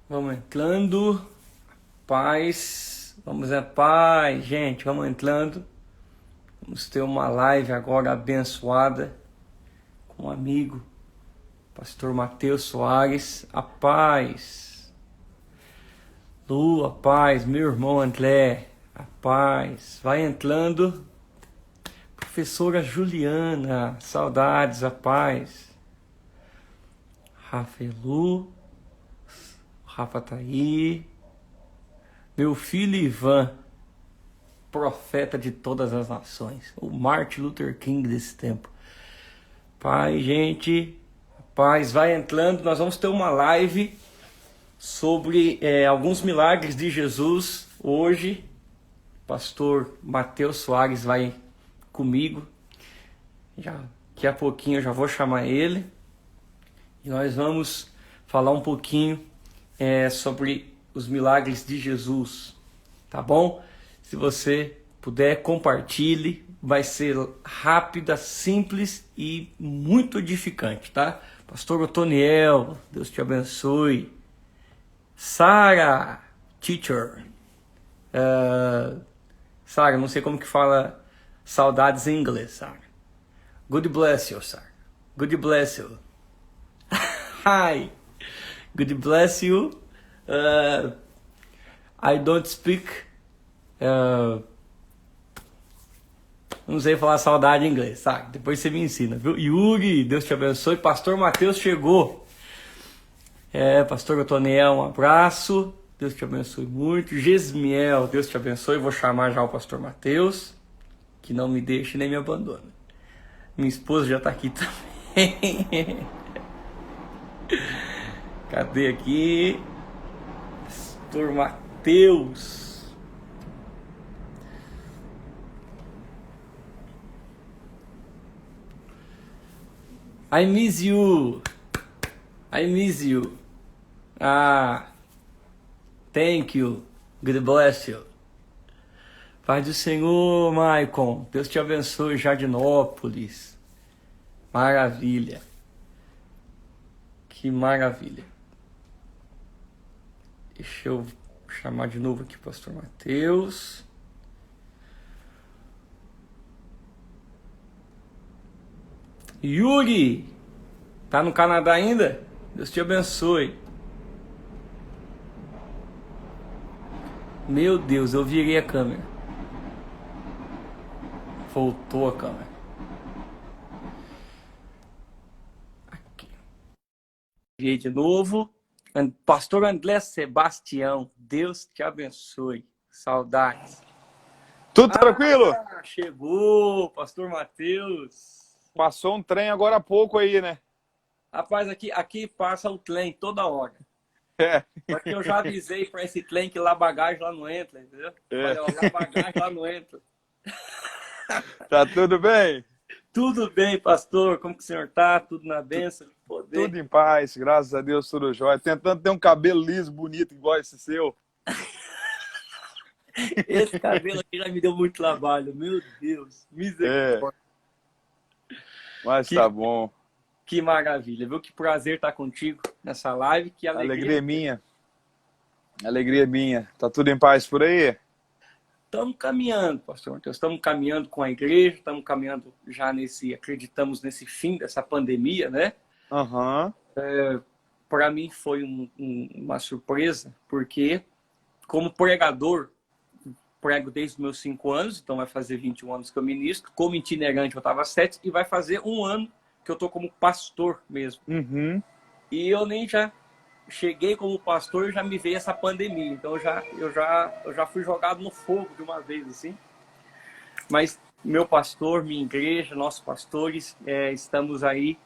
Vamos entrando. Paz. Vamos a paz, gente. Vamos entrando. Vamos ter uma live agora abençoada com um amigo, pastor Matheus Soares. A paz. Lu, a paz. Meu irmão André. A paz. Vai entrando. Professora Juliana. Saudades, a paz. Rafa e Lu. Rafa tá aí. Meu filho Ivan, profeta de todas as nações. O Martin Luther King desse tempo. Pai, gente, paz, vai entrando. Nós vamos ter uma live sobre alguns milagres de Jesus. Hoje, pastor Matheus Soares vai comigo. Daqui a pouquinho eu já vou chamar ele. E nós vamos falar um pouquinho sobre os milagres de Jesus, tá bom? Se você puder, compartilhe, vai ser rápida, simples e muito edificante, tá? Pastor Otoniel, Deus te abençoe. Sara, teacher. Sara, não sei como que fala saudades em inglês, Sara. God bless you, Sara. God bless you. Hi. God bless you. I don't speak. Não sei falar saudade em inglês, sabe? Depois você me ensina, viu? Yuri, Deus te abençoe. Pastor Matheus chegou. Pastor Otoniel, um abraço. Deus te abençoe muito. Gesmiel, Deus te abençoe. Vou chamar já o pastor Matheus, que não me deixe nem me abandone. Minha esposa já tá aqui também. Cadê aqui? Pastor Matheus. I miss you. I miss you. Thank you. God bless you. Paz do Senhor, Maicon. Deus te abençoe, Jardinópolis. Maravilha. Que maravilha. Deixa eu chamar de novo aqui o pastor Matheus. Yuri, tá no Canadá ainda? Deus te abençoe. Meu Deus, eu virei a câmera. Voltou a câmera. Aqui. Virei de novo. Pastor André Sebastião, Deus te abençoe. Saudades. Tudo tranquilo? Chegou, pastor Matheus. Passou um trem agora há pouco aí, né? Rapaz, aqui passa o trem toda hora. Só que eu já avisei para esse trem que lá bagagem lá não entra, entendeu? Olha, lá bagagem lá não entra. Tá tudo bem? Tudo bem, pastor. Como que o senhor tá? Tudo na bênção? Poder. Tudo em paz, graças a Deus, tudo jóia. Tentando ter um cabelo liso, bonito, igual esse seu. Esse cabelo aqui já me deu muito trabalho, meu Deus. Misericórdia. Mas tá bom. Que maravilha, viu? Que prazer estar contigo nessa live. Que alegria minha. Alegria minha. Tá tudo em paz por aí? Estamos caminhando, pastor Matheus. Estamos caminhando com a igreja, estamos caminhando já acreditamos nesse fim dessa pandemia, né? Para mim foi uma surpresa, porque como pregador, prego desde os meus 5 anos, então vai fazer 21 anos que eu ministro. Como itinerante eu estava 7 e vai fazer 1 ano que eu estou como pastor mesmo. E eu nem já cheguei como pastor e já me veio essa pandemia. Então eu já fui jogado no fogo de uma vez, assim. Mas meu pastor, minha igreja, nossos pastores, estamos aí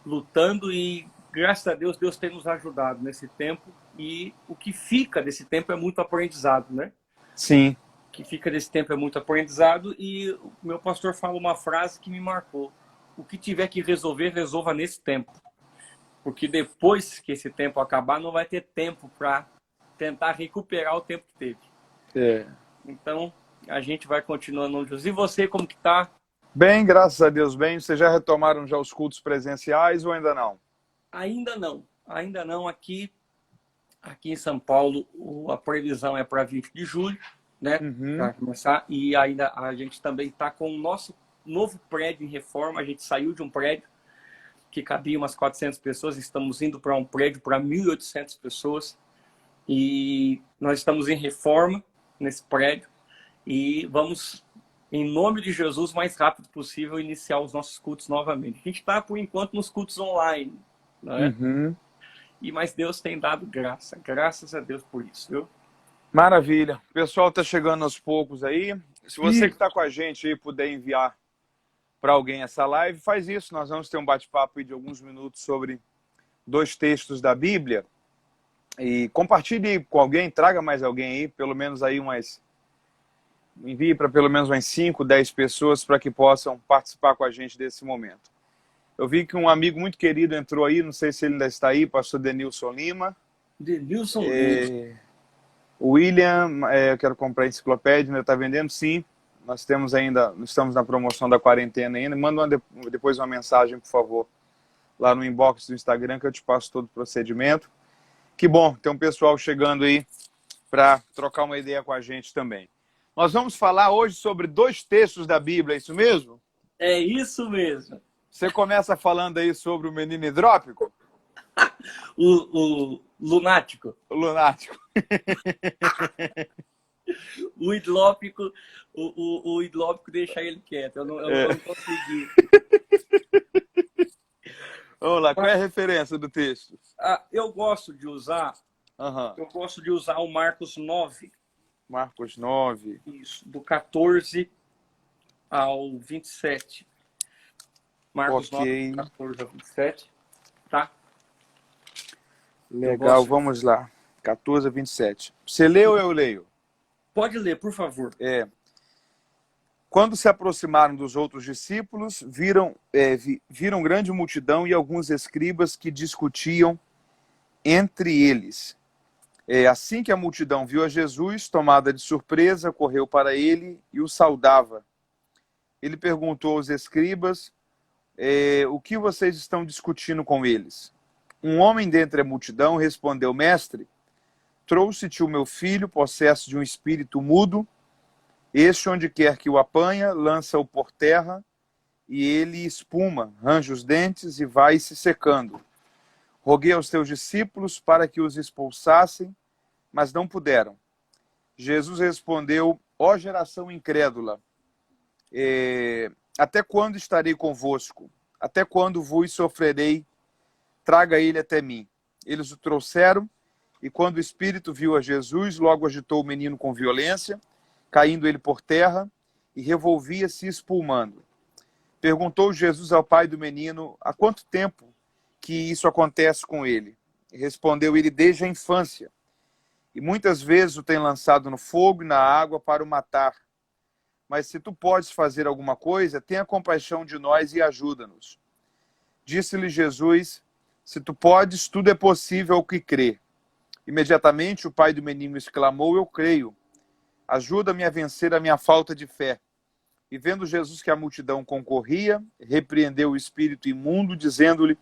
lutando e graças a Deus, Deus tem nos ajudado nesse tempo. E o que fica desse tempo é muito aprendizado, né? Sim. O que fica desse tempo é muito aprendizado. E o meu pastor fala uma frase que me marcou. O que tiver que resolver, resolva nesse tempo. Porque depois que esse tempo acabar, não vai ter tempo para tentar recuperar o tempo que teve. Então, a gente vai continuando. E você, como que tá? Bem, graças a Deus, bem. Vocês já retomaram já os cultos presenciais ou ainda não? Ainda não. Aqui Aqui em São Paulo, a previsão é para 20 de julho, né? Uhum. Para começar. E ainda a gente também está com o nosso novo prédio em reforma. A gente saiu de um prédio que cabia umas 400 pessoas, estamos indo para um prédio para 1.800 pessoas. E nós estamos em reforma nesse prédio e vamos, em nome de Jesus, o mais rápido possível, iniciar os nossos cultos novamente. A gente está, por enquanto, nos cultos online, né? Uhum. Mas Deus tem dado graça. Graças a Deus por isso, viu? Maravilha. O pessoal está chegando aos poucos aí. Se você que E está com a gente aí puder enviar para alguém essa live, faz isso. Nós vamos ter um bate-papo de alguns minutos sobre 2 textos da Bíblia. E compartilhe com alguém, traga mais alguém aí, pelo menos aí envie para pelo menos umas 5, 10 pessoas para que possam participar com a gente desse momento. Eu vi que um amigo muito querido entrou aí, não sei se ele ainda está aí, pastor Denilson Lima. Denilson Lima. O William, eu quero comprar a enciclopédia, ainda está vendendo? Sim. Nós temos ainda, estamos na promoção da quarentena ainda. Manda depois uma mensagem, por favor, lá no inbox do Instagram, que eu te passo todo o procedimento. Que bom, tem um pessoal chegando aí para trocar uma ideia com a gente também. Nós vamos falar hoje sobre 2 textos da Bíblia, é isso mesmo? É isso mesmo. Você começa falando aí sobre o menino hidrópico? O lunático. O lunático. O idlópico, o idlópico deixa ele quieto. Eu não consegui. Vamos lá, qual é a referência do texto? Eu gosto de usar o Marcos 9. Marcos 9. Isso, do 14 ao 27. Marcos 9, do 14 ao 27. Tá? Legal, vamos lá. 14 a 27. Você lê ou eu leio? Pode ler, por favor. Quando se aproximaram dos outros discípulos, viram grande multidão e alguns escribas que discutiam entre eles. Assim que a multidão viu a Jesus, tomada de surpresa, correu para ele e o saudava. Ele perguntou aos escribas, o que vocês estão discutindo com eles? Um homem dentre a multidão respondeu, mestre, trouxe-te o meu filho, possesso de um espírito mudo. Este, onde quer que o apanha, lança-o por terra, e ele espuma, range os dentes e vai se secando. Roguei aos teus discípulos para que os expulsassem, mas não puderam. Jesus respondeu, ó geração incrédula, até quando estarei convosco? Até quando vos sofrerei? Traga ele até mim. Eles o trouxeram, e quando o espírito viu a Jesus, logo agitou o menino com violência, caindo ele por terra, e revolvia-se espumando. Perguntou Jesus ao pai do menino, há quanto tempo que isso acontece com ele? Respondeu ele, desde a infância. E muitas vezes o tem lançado no fogo e na água para o matar. Mas se tu podes fazer alguma coisa, tenha compaixão de nós e ajuda-nos. Disse-lhe Jesus, se tu podes, tudo é possível ao que crê. Imediatamente o pai do menino exclamou, eu creio. Ajuda-me a vencer a minha falta de fé. E vendo Jesus que a multidão concorria, repreendeu o espírito imundo, dizendo-lhe,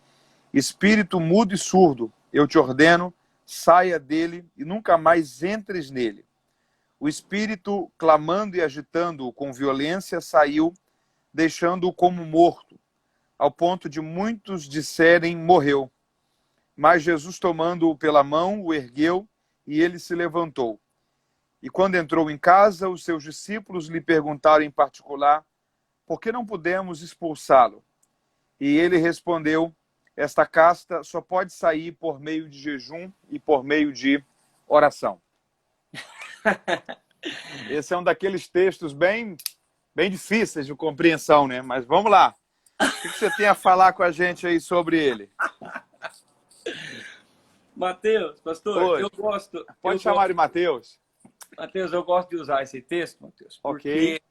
espírito mudo e surdo, eu te ordeno, saia dele e nunca mais entres nele. O espírito, clamando e agitando-o com violência, saiu, deixando-o como morto, ao ponto de muitos disserem, morreu. Mas Jesus, tomando-o pela mão, o ergueu e ele se levantou. E quando entrou em casa, os seus discípulos lhe perguntaram em particular, por que não pudemos expulsá-lo? E ele respondeu, esta casta só pode sair por meio de jejum e por meio de oração. Esse é um daqueles textos bem difíceis de compreensão, né? Mas vamos lá. O que você tem a falar com a gente aí sobre ele? Mateus, pastor, Oi. eu gosto... Pode chamar de Mateus. Mateus, eu gosto de usar esse texto, Mateus, porque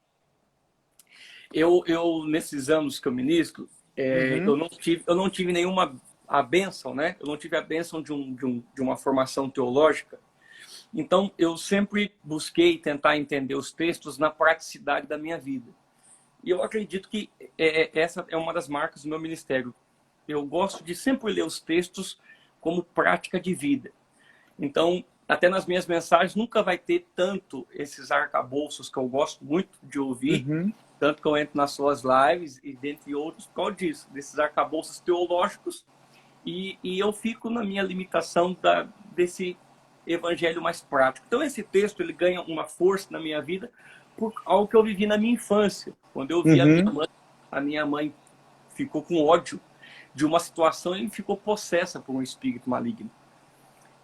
eu nesses anos que eu ministro, eu não tive nenhuma a bênção, né? Eu não tive a bênção de uma formação teológica. Então, eu sempre busquei tentar entender os textos na praticidade da minha vida. E eu acredito que essa é uma das marcas do meu ministério. Eu gosto de sempre ler os textos como prática de vida. Então, até nas minhas mensagens, nunca vai ter tanto esses arcabouços que eu gosto muito de ouvir, Uhum. tanto que eu entro nas suas lives e dentre outros, por causa disso, desses arcabouços teológicos, e eu fico na minha limitação desse evangelho mais prático. Então, esse texto ele ganha uma força na minha vida por algo que eu vivi na minha infância, quando eu vi Uhum. a minha mãe ficou com ódio de uma situação e ficou possessa por um espírito maligno.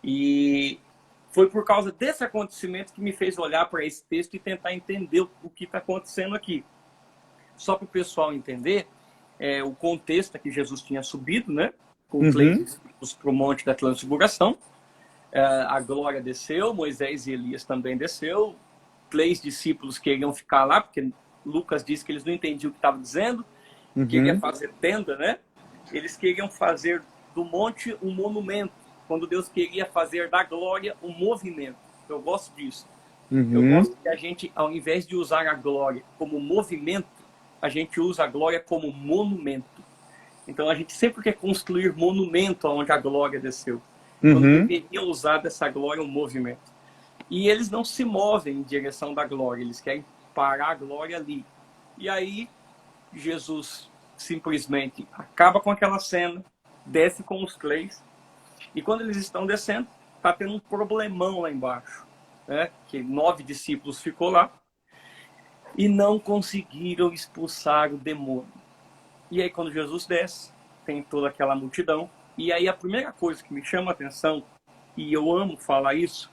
E foi por causa desse acontecimento que me fez olhar para esse texto e tentar entender o que está acontecendo aqui. Só para o pessoal entender, o contexto é que Jesus tinha subido, né, com 3 Uhum. discípulos para o Monte da Transfiguração. A glória desceu, Moisés e Elias também desceu. 3 discípulos queriam ficar lá, porque Lucas disse que eles não entendiam o que estava dizendo, queria Uhum. fazer tenda, né? Eles queriam fazer do monte um monumento, quando Deus queria fazer da glória um movimento. Eu gosto disso. Eu Uhum. gosto que a gente, ao invés de usar a glória como movimento, a gente usa a glória como monumento. Então a gente sempre quer construir monumento onde a glória desceu, quando Uhum. deveria usar dessa glória um movimento. E eles não se movem em direção da glória, eles querem parar a glória ali. E aí Jesus simplesmente acaba com aquela cena, desce com os 3, e quando eles estão descendo, está tendo um problemão lá embaixo, né? Que 9 discípulos ficou lá e não conseguiram expulsar o demônio. E aí quando Jesus desce, tem toda aquela multidão, e aí a primeira coisa que me chama a atenção, e eu amo falar isso,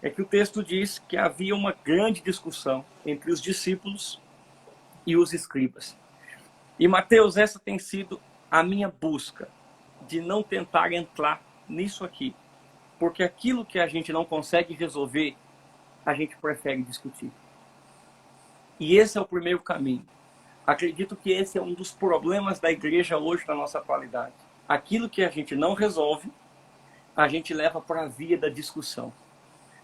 é que o texto diz que havia uma grande discussão entre os discípulos e os escribas. E, Mateus, essa tem sido a minha busca de não tentar entrar nisso aqui. Porque aquilo que a gente não consegue resolver, a gente prefere discutir. E esse é o primeiro caminho. Acredito que esse é um dos problemas da igreja hoje na nossa atualidade. Aquilo que a gente não resolve, a gente leva para a via da discussão.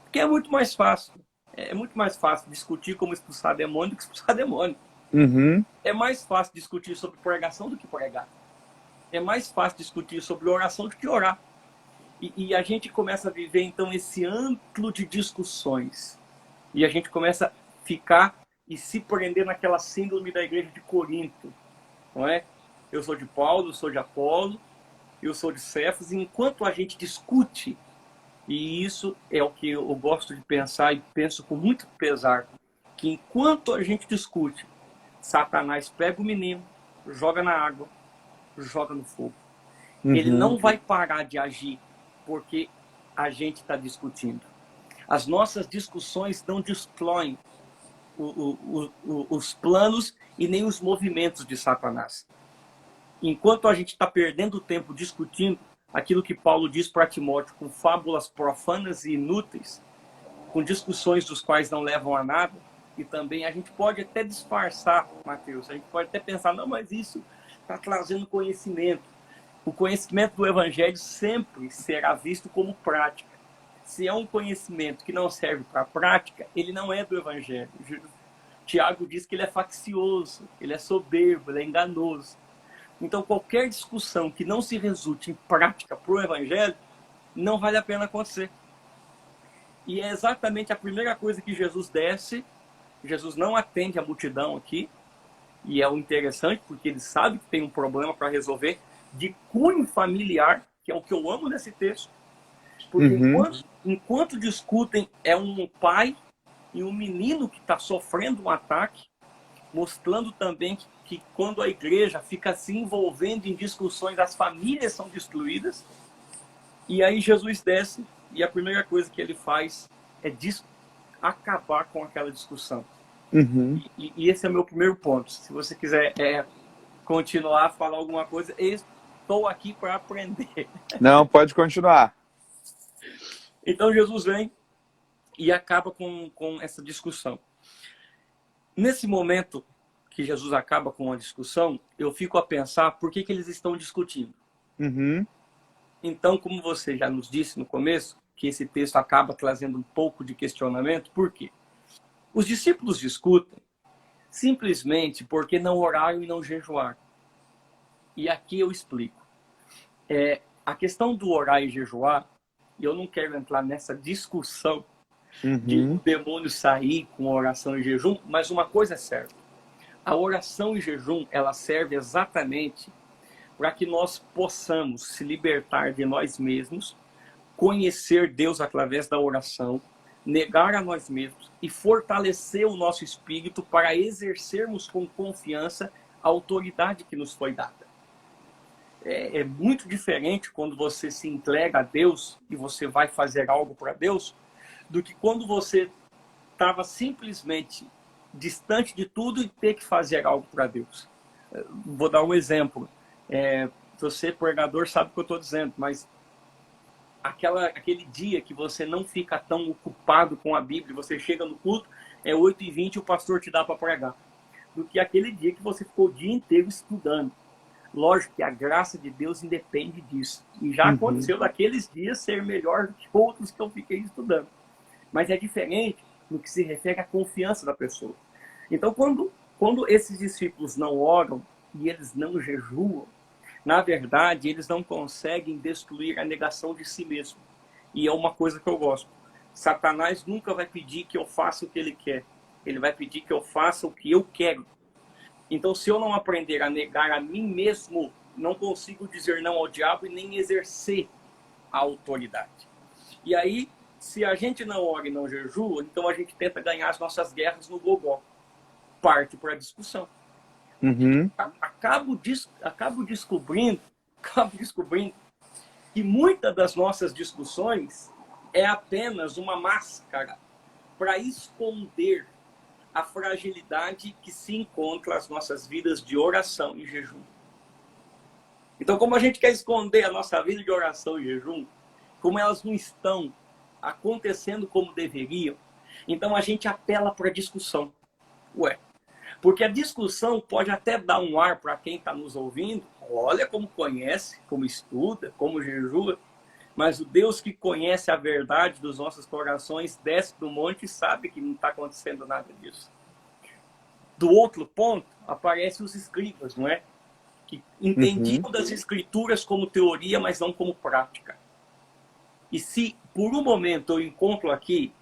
Porque é muito mais fácil. É muito mais fácil discutir como expulsar demônio do que expulsar demônio. Uhum. É mais fácil discutir sobre pregação do que pregar. É mais fácil discutir sobre oração do que orar. E a gente começa a viver, então, esse amplo de discussões. E a gente começa a ficar e se prender naquela síndrome da igreja de Corinto. Não é? Eu sou de Paulo, eu sou de Apolo, eu sou de Cefas. E enquanto a gente discute, e isso é o que eu gosto de pensar e penso com muito pesar, que enquanto a gente discute, Satanás pega o menino, joga na água, joga no fogo. Ele Uhum. não vai parar de agir porque a gente está discutindo. As nossas discussões não destroem os planos e nem os movimentos de Satanás. Enquanto a gente está perdendo tempo discutindo aquilo que Paulo diz para Timóteo, com fábulas profanas e inúteis, com discussões dos quais não levam a nada, e também a gente pode até disfarçar, Mateus, a gente pode até pensar, não, mas isso está trazendo conhecimento. O conhecimento do Evangelho sempre será visto como prática. Se é um conhecimento que não serve para a prática, ele não é do Evangelho. Tiago diz que ele é faccioso, ele é soberbo, ele é enganoso. Então, qualquer discussão que não se resulte em prática para o Evangelho, não vale a pena acontecer. E é exatamente a primeira coisa que Jesus desce. Jesus não atende a multidão aqui, e é o interessante, porque ele sabe que tem um problema para resolver de cunho familiar, que é o que eu amo nesse texto. Porque Uhum. enquanto discutem, é um pai e um menino que está sofrendo um ataque, mostrando também que quando a igreja fica se envolvendo em discussões, as famílias são destruídas. E aí Jesus desce e a primeira coisa que ele faz é acabar com aquela discussão. Uhum. E esse é o meu primeiro ponto. Se você quiser continuar a falar alguma coisa, estou aqui para aprender. Não, pode continuar. Então Jesus vem e acaba com essa discussão. Nesse momento que Jesus acaba com a discussão, eu fico a pensar por que eles estão discutindo. Uhum. Então, como você já nos disse no começo, que esse texto acaba trazendo um pouco de questionamento, por quê? Os discípulos discutem simplesmente porque não oraram e não jejuaram. E aqui eu explico. A questão do orar e jejuar e eu não quero entrar nessa discussão de o Uhum. demônio sair com oração e jejum, mas uma coisa é certa. A oração e jejum, ela serve exatamente para que nós possamos se libertar de nós mesmos, conhecer Deus através da oração, negar a nós mesmos e fortalecer o nosso espírito para exercermos com confiança a autoridade que nos foi dada. É muito diferente quando você se entrega a Deus e você vai fazer algo para Deus, do que quando você estava simplesmente distante de tudo e ter que fazer algo para Deus. Vou dar um exemplo. Você, pregador, sabe o que eu estou dizendo, mas aquele dia que você não fica tão ocupado com a Bíblia, você chega no culto, é 8h20 e o pastor te dá para pregar, do que aquele dia que você ficou o dia inteiro estudando. Lógico que a graça de Deus independe disso. E já aconteceu daqueles dias ser melhor do que outros que eu fiquei estudando. Mas é diferente no que se refere à confiança da pessoa. Então, quando esses discípulos não oram e eles não jejuam, na verdade, eles não conseguem destruir a negação de si mesmo. E é uma coisa que eu gosto. Satanás nunca vai pedir que eu faça o que ele quer. Ele vai pedir que eu faça o que eu quero. Então, se eu não aprender a negar a mim mesmo, não consigo dizer não ao diabo e nem exercer a autoridade. E aí, se a gente não ora e não jejua, então a gente tenta ganhar as nossas guerras no gogó. Parte para a discussão. Uhum. Acabo descobrindo que muitas das nossas discussões é apenas uma máscara para esconder a fragilidade que se encontra nas nossas vidas de oração e jejum. Então, como a gente quer esconder a nossa vida de oração e jejum, como elas não estão acontecendo como deveriam, então a gente apela para a discussão. Porque a discussão pode até dar um ar para quem está nos ouvindo, olha como conhece, como estuda, como jejua, mas o Deus que conhece a verdade dos nossos corações desce do monte e sabe que não está acontecendo nada disso. Do outro ponto, aparecem os escribas, não é? Que entendiam das escrituras como teoria, mas não como prática. E se por um momento eu encontro aqui,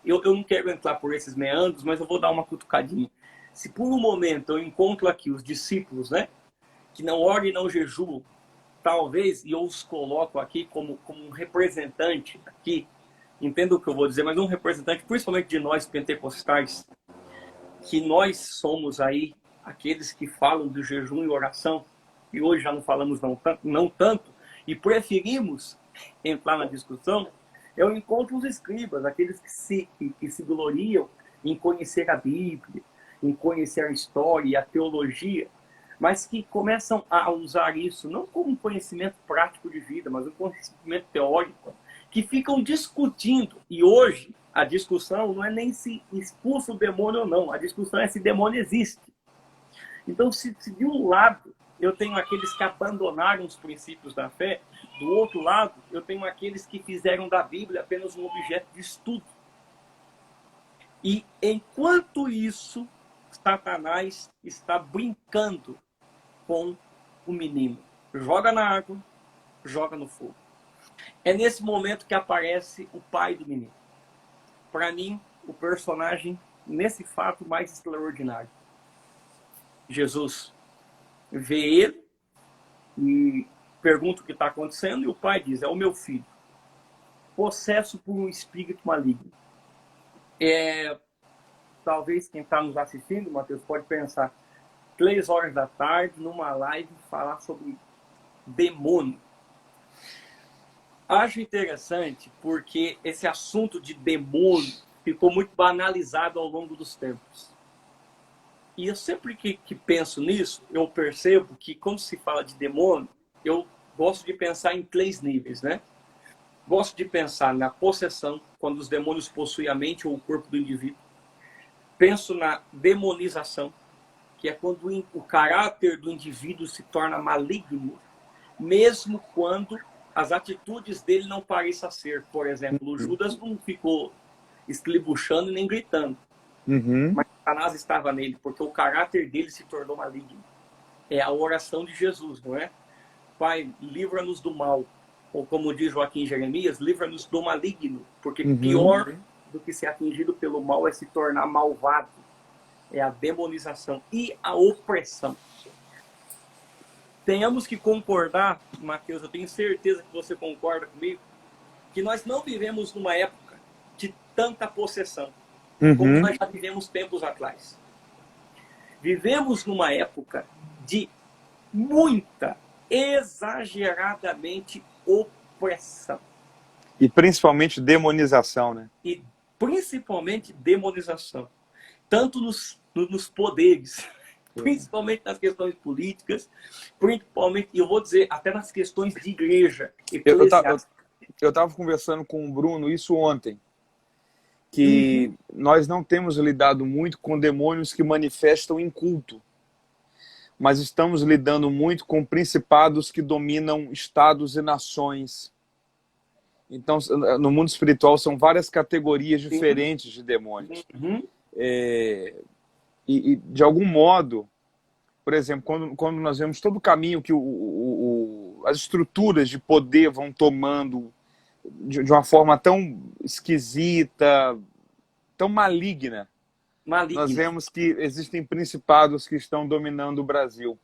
eu não quero entrar por esses meandros, mas eu vou dar uma cutucadinha. Se por um momento eu encontro aqui os discípulos, né, que não oram e não jejuam, talvez, e eu os coloco aqui como um representante aqui, entenda o que eu vou dizer, mas um representante principalmente de nós pentecostais, que nós somos aí aqueles que falam do jejum e oração, e hoje já não falamos não tanto, e preferimos entrar na discussão, eu encontro os escribas, aqueles que se gloriam em conhecer a Bíblia, em conhecer a história e a teologia, mas que começam a usar isso não como um conhecimento prático de vida, mas um conhecimento teórico, que ficam discutindo. E hoje a discussão não é nem se expulsa o demônio ou não, a discussão é se demônio existe. Então, se de um lado eu tenho aqueles que abandonaram os princípios da fé, do outro lado eu tenho aqueles que fizeram da Bíblia apenas um objeto de estudo. E enquanto isso, Satanás está brincando com o menino. Joga na água, joga no fogo. É nesse momento que aparece o pai do menino. Para mim, o personagem nesse fato mais extraordinário. Jesus vê ele e pergunta o que está acontecendo e o pai diz, é o meu filho, possesso por um espírito maligno. Talvez quem está nos assistindo, Mateus, pode pensar, 3 horas da tarde, numa live, falar sobre demônio. Acho interessante porque esse assunto de demônio ficou muito banalizado ao longo dos tempos. E eu sempre que penso nisso, eu percebo que quando se fala de demônio, eu gosto de pensar em 3 níveis, né? Gosto de pensar na possessão, quando os demônios possuem a mente ou o corpo do indivíduo. Penso na demonização, que é quando o caráter do indivíduo se torna maligno, mesmo quando as atitudes dele não pareçam ser. Por exemplo, o Judas não ficou estribuchando nem gritando. Mas Satanás estava nele, porque o caráter dele se tornou maligno. É a oração de Jesus, não é? Pai, livra-nos do mal. ou como diz Joaquim Jeremias, livra-nos do maligno, porque Uhum. pior do que ser atingido pelo mal é se tornar malvado. É a demonização e a opressão. Tenhamos que concordar, Mateus, eu tenho certeza que você concorda comigo, que nós não vivemos numa época de tanta possessão, como Uhum. nós já vivemos tempos atrás. Vivemos numa época de muita, exageradamente opressão. E principalmente demonização, né? E principalmente demonização. Tanto nos poderes, principalmente nas questões políticas, principalmente, eu vou dizer, até nas questões de igreja. Eu estava conversando com o Bruno isso ontem, que nós não temos lidado muito com demônios que manifestam em culto, mas estamos lidando muito com principados que dominam estados e nações. Então, no mundo espiritual, são várias categorias diferentes de demônios. E, de algum modo, por exemplo, quando nós vemos todo o caminho que as estruturas de poder vão tomando de uma forma tão esquisita, tão maligna, nós vemos que existem principados que estão dominando o Brasil.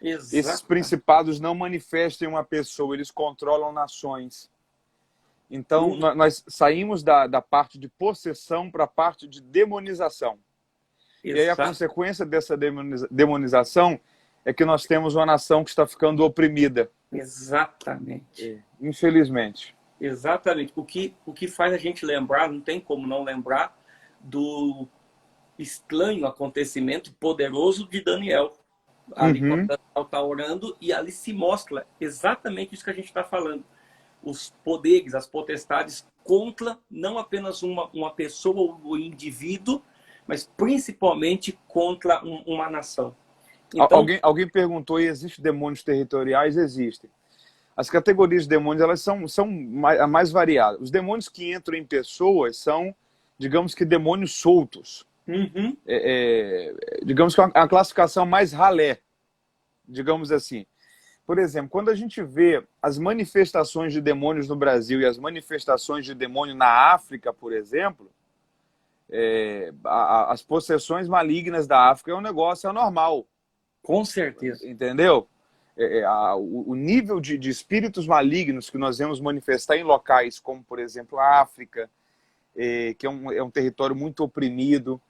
Exato. Esses principados não manifestam uma pessoa, eles controlam nações. Então, nós saímos da parte de possessão para a parte de demonização. Exato. E aí a consequência dessa demonização é que nós temos uma nação que está ficando oprimida. Exatamente. Infelizmente. Exatamente. O que faz a gente lembrar, não tem como não lembrar, do estranho acontecimento poderoso de Daniel. Ali quando Daniel está orando, e ali se mostra exatamente isso que a gente está falando. Os poderes, as potestades contra não apenas uma pessoa ou um indivíduo, mas principalmente contra uma nação. Então, alguém perguntou, existem demônios territoriais? Existem. As categorias de demônios, elas são mais variadas. Os demônios que entram em pessoas são, digamos que, demônios soltos. Digamos que é a classificação mais ralé, digamos assim. Por exemplo, quando a gente vê as manifestações de demônios no Brasil e as manifestações de demônio na África, por exemplo, as possessões malignas da África é um negócio anormal. Com certeza. Entendeu? O nível de espíritos malignos que nós vemos manifestar em locais como, por exemplo, a África, que é um território muito oprimido.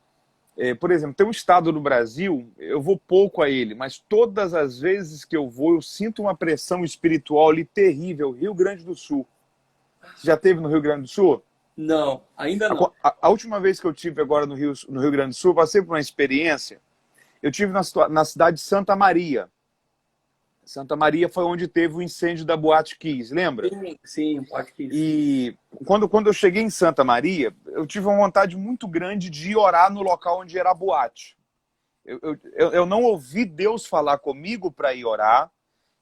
Por exemplo, tem um estado no Brasil, eu vou pouco a ele, mas todas as vezes que eu vou, eu sinto uma pressão espiritual ali terrível. Rio Grande do Sul. Você já esteve no Rio Grande do Sul? Não, ainda não. A última vez que eu tive agora no Rio Grande do Sul, eu passei por uma experiência. Eu tive na cidade de Santa Maria. Santa Maria foi onde teve o incêndio da Boate Kiss, lembra? Sim, Boate Kiss. E quando eu cheguei em Santa Maria, eu tive uma vontade muito grande de orar no local onde era a boate. Eu não ouvi Deus falar comigo para ir orar,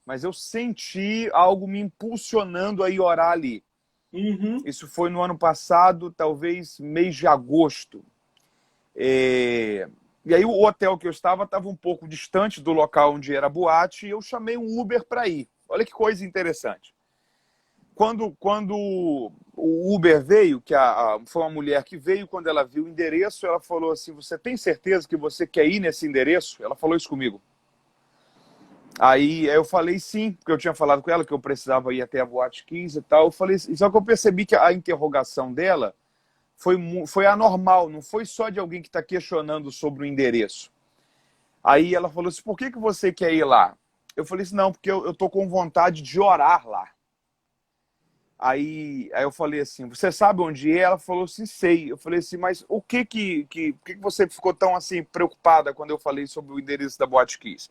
mas eu senti algo me impulsionando a ir orar ali. Isso foi no ano passado, talvez mês de agosto. E aí o hotel que eu estava um pouco distante do local onde era a boate, e eu chamei um Uber para ir. Olha que coisa interessante. Quando o Uber veio, que foi uma mulher que veio, quando ela viu o endereço, ela falou assim, você tem certeza que você quer ir nesse endereço? Ela falou isso comigo. Aí eu falei sim, porque eu tinha falado com ela que eu precisava ir até a Boate Kiss e tal. Eu falei, só que eu percebi que a interrogação dela foi anormal, não foi só de alguém que está questionando sobre o endereço. Aí ela falou assim, por que você quer ir lá? Eu falei assim, não, porque eu estou com vontade de orar lá. Aí eu falei assim, você sabe onde é? Ela falou assim, sei. Eu falei assim, mas por que você ficou tão assim preocupada quando eu falei sobre o endereço da Boate Kiss?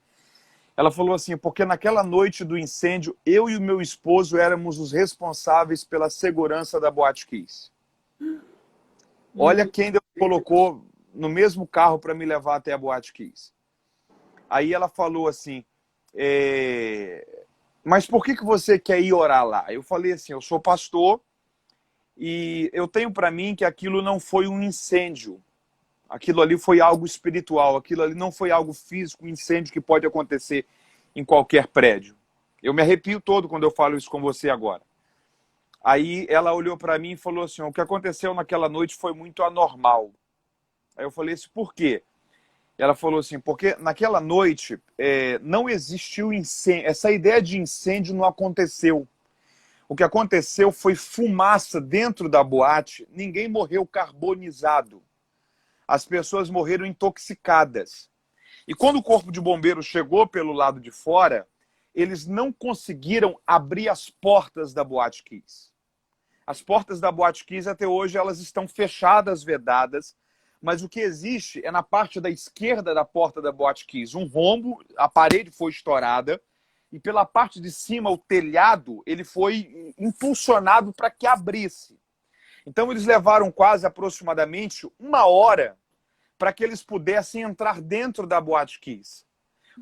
Ela falou assim, porque naquela noite do incêndio, eu e o meu esposo éramos os responsáveis pela segurança da Boate Kiss. Olha quem Deus colocou no mesmo carro para me levar até a Boate Kiss. Aí ela falou assim, mas por que você quer ir orar lá? Eu falei assim, eu sou pastor e eu tenho para mim que aquilo não foi um incêndio. Aquilo ali foi algo espiritual, aquilo ali não foi algo físico, um incêndio que pode acontecer em qualquer prédio. Eu me arrepio todo quando eu falo isso com você agora. Aí ela olhou para mim e falou assim, o que aconteceu naquela noite foi muito anormal. Aí eu falei assim, por quê? Ela falou assim, porque naquela noite não existiu incêndio, essa ideia de incêndio não aconteceu. O que aconteceu foi fumaça dentro da boate, ninguém morreu carbonizado. As pessoas morreram intoxicadas. E quando o corpo de bombeiro chegou pelo lado de fora, eles não conseguiram abrir as portas da Boate Kiss. As portas da Boate Kiss até hoje elas estão fechadas, vedadas, mas o que existe é na parte da esquerda da porta da Boate Kiss um rombo, a parede foi estourada, e pela parte de cima, o telhado, ele foi impulsionado para que abrisse. Então eles levaram quase aproximadamente 1 hora para que eles pudessem entrar dentro da Boate Kiss.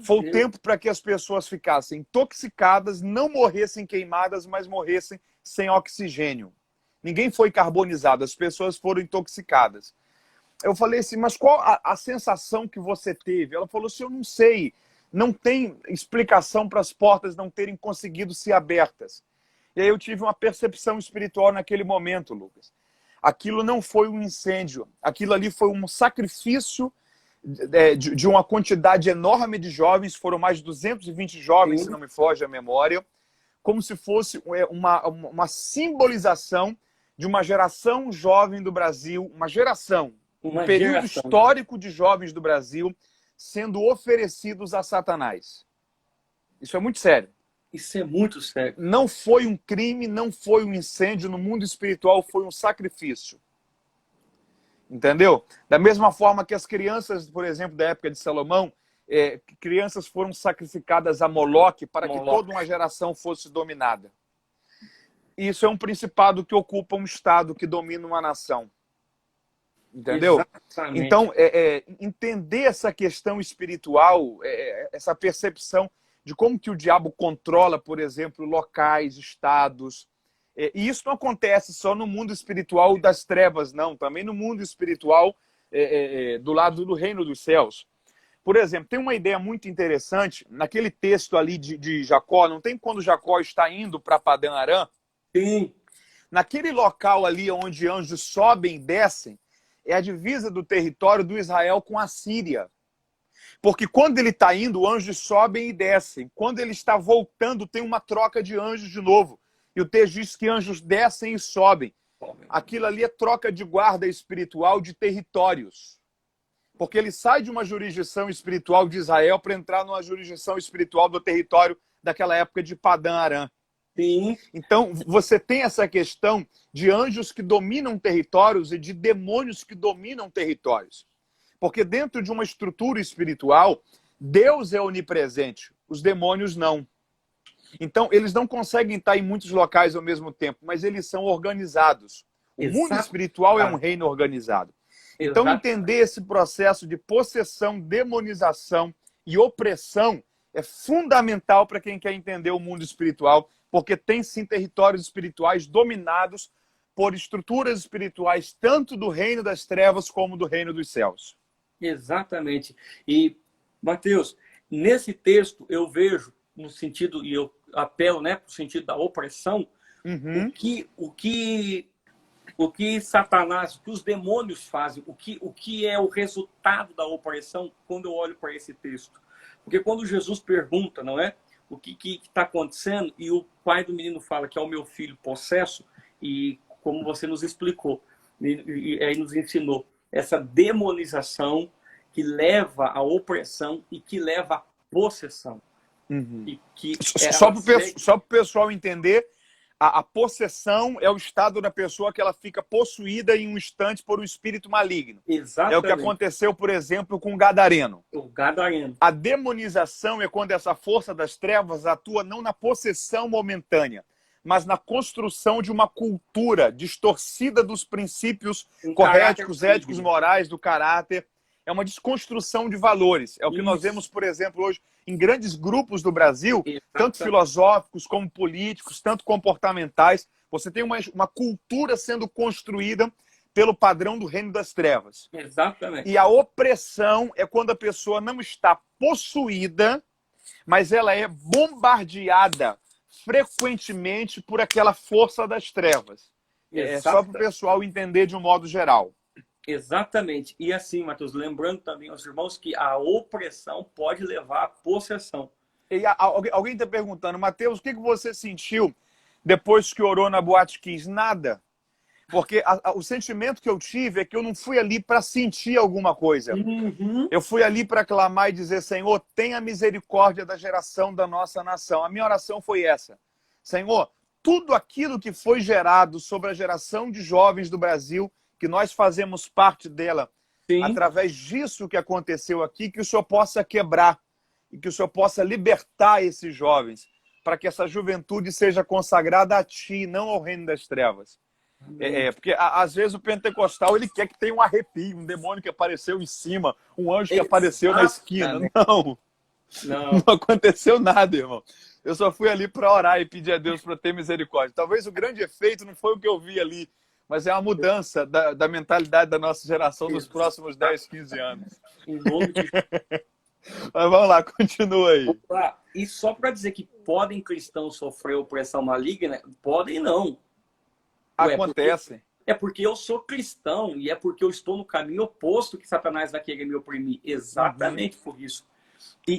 Foi o tempo para que as pessoas ficassem intoxicadas, não morressem queimadas, mas morressem sem oxigênio. Ninguém foi carbonizado, as pessoas foram intoxicadas. Eu falei assim, mas qual a sensação que você teve? Ela falou assim, eu não sei, não tem explicação para as portas não terem conseguido ser abertas. E aí eu tive uma percepção espiritual naquele momento, Lucas. Aquilo não foi um incêndio, aquilo ali foi um sacrifício de uma quantidade enorme de jovens, foram mais de 220 jovens, se não me foge a memória, como se fosse uma simbolização de uma geração jovem do Brasil, um período histórico de jovens do Brasil sendo oferecidos a Satanás. Isso é muito sério. Isso é muito sério. Não foi um crime, não foi um incêndio. No mundo espiritual foi um sacrifício. Entendeu? Da mesma forma que as crianças, por exemplo, da época de Salomão, crianças foram sacrificadas a Moloque para que toda uma geração fosse dominada. Isso é um principado que ocupa um estado, que domina uma nação. Entendeu? Exatamente. Então, entender essa questão espiritual, essa percepção de como que o diabo controla, por exemplo, locais, estados. E isso não acontece só no mundo espiritual das trevas, não. Também no mundo espiritual do lado do reino dos céus. Por exemplo, tem uma ideia muito interessante, naquele texto ali de Jacó, não tem quando Jacó está indo para Padã Arã? Sim. Naquele local ali onde anjos sobem e descem, é a divisa do território do Israel com a Síria. Porque quando ele está indo, anjos sobem e descem. Quando ele está voltando, tem uma troca de anjos de novo. E o texto diz que anjos descem e sobem. Aquilo ali é troca de guarda espiritual de territórios. Porque ele sai de uma jurisdição espiritual de Israel para entrar numa jurisdição espiritual do território daquela época de Padã Arã. Sim. Então, você tem essa questão de anjos que dominam territórios e de demônios que dominam territórios. Porque dentro de uma estrutura espiritual, Deus é onipresente, os demônios não. Então, eles não conseguem estar em muitos locais ao mesmo tempo, mas eles são organizados. O mundo espiritual é um reino organizado. Então, entender esse processo de possessão, demonização e opressão é fundamental para quem quer entender o mundo espiritual, porque tem sim territórios espirituais dominados por estruturas espirituais, tanto do reino das trevas como do reino dos céus. Exatamente. E, Mateus, nesse texto eu vejo, no sentido, e eu apelo, né, para o sentido da opressão, o que Satanás, o que os demônios fazem, o que é o resultado da opressão quando eu olho para esse texto. Porque quando Jesus pergunta, não é, o que está acontecendo, e o pai do menino fala que é o meu filho possesso, e como você nos explicou, e aí nos ensinou, essa demonização que leva à opressão e que leva à possessão. E que só para o pessoal entender, a possessão é o estado da pessoa que ela fica possuída em um instante por um espírito maligno. Exatamente. É o que aconteceu, por exemplo, com o Gadareno. O Gadareno. A demonização é quando essa força das trevas atua não na possessão momentânea, mas na construção de uma cultura distorcida dos princípios corretos, éticos, morais, do caráter. É uma desconstrução de valores. É o que nós vemos, por exemplo, hoje em grandes grupos do Brasil, tanto filosóficos como políticos, tanto comportamentais. Você tem uma cultura sendo construída pelo padrão do reino das trevas. Exatamente. E a opressão é quando a pessoa não está possuída, mas ela é bombardeada, frequentemente por aquela força das trevas. É só para o pessoal entender de um modo geral. Exatamente. E assim, Matheus, lembrando também aos irmãos que a opressão pode levar à possessão. E alguém está perguntando, Matheus, o que você sentiu depois que orou na Boate Kiss? Nada. Porque o sentimento que eu tive é que eu não fui ali para sentir alguma coisa. Uhum. Eu fui ali para clamar e dizer, Senhor, tenha misericórdia da geração da nossa nação. A minha oração foi essa. Senhor, tudo aquilo que foi gerado sobre a geração de jovens do Brasil, que nós fazemos parte dela, Sim. através disso que aconteceu aqui, que o Senhor possa quebrar e que o Senhor possa libertar esses jovens, para que essa juventude seja consagrada a Ti, não ao reino das trevas. Porque às vezes o pentecostal ele quer que tenha um arrepio, um demônio que apareceu em cima, um anjo que apareceu na esquina. Não aconteceu nada, irmão. Eu só fui ali para orar e pedir a Deus para ter misericórdia. Talvez o grande efeito não foi o que eu vi ali, mas é uma mudança da mentalidade da nossa geração nos próximos 10, 15 anos. Em nome de Mas vamos lá, continua aí. E só para dizer que podem cristãos sofrer opressão maligna, podem não. Acontece. É porque eu sou cristão e é porque eu estou no caminho oposto que Satanás vai querer me oprimir. Exatamente por isso.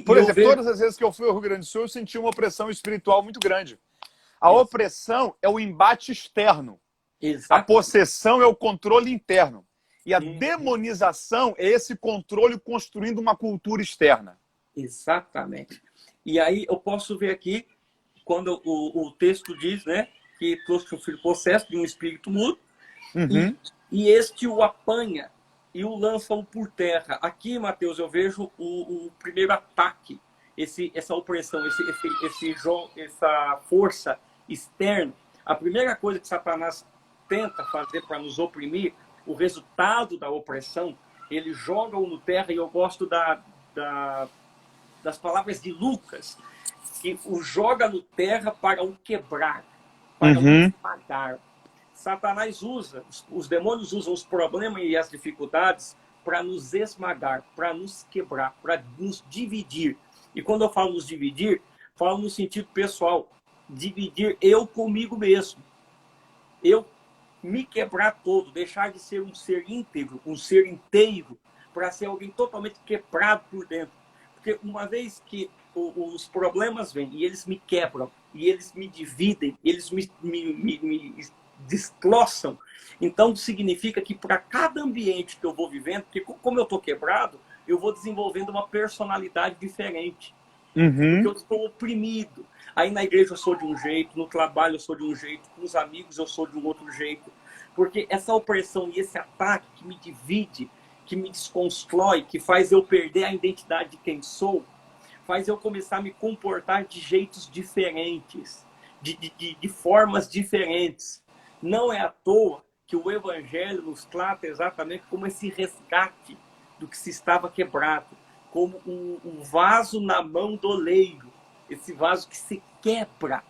Por exemplo, todas as vezes que eu fui ao Rio Grande do Sul, eu senti uma opressão espiritual muito grande. A opressão é o embate externo. Exatamente. A possessão é o controle interno. E a demonização é esse controle construindo uma cultura externa. Exatamente. E aí eu posso ver aqui, quando o texto diz, né, que trouxe o filho possesso de um espírito mudo, e este o apanha e o lança por terra. Aqui, Mateus, eu vejo o primeiro ataque, essa opressão, essa força externa. A primeira coisa que Satanás tenta fazer para nos oprimir, o resultado da opressão, ele joga-o no terra, e eu gosto das palavras de Lucas, que o joga no terra para o quebrar, para o esmagar. Satanás usa, os demônios usam os problemas e as dificuldades para nos esmagar, para nos quebrar, para nos dividir. E quando eu falo nos dividir, falo no sentido pessoal, dividir eu comigo mesmo. Eu me quebrar todo, deixar de ser um ser íntegro, um ser inteiro, para ser alguém totalmente quebrado por dentro. Porque uma vez que os problemas vêm e eles me quebram, e eles me dividem, eles me destroçam, então significa que para cada ambiente que eu vou vivendo, porque como eu estou quebrado, eu vou desenvolvendo uma personalidade diferente. Porque eu estou oprimido. Aí na igreja eu sou de um jeito, no trabalho eu sou de um jeito, com os amigos eu sou de um outro jeito. Porque essa opressão e esse ataque que me divide, que me desconstrói, que faz eu perder a identidade de quem sou, faz eu começar a me comportar de jeitos diferentes, de formas diferentes. Não é à toa que o Evangelho nos trata exatamente como esse resgate do que se estava quebrado, como um vaso na mão do oleiro, esse vaso que se quebra,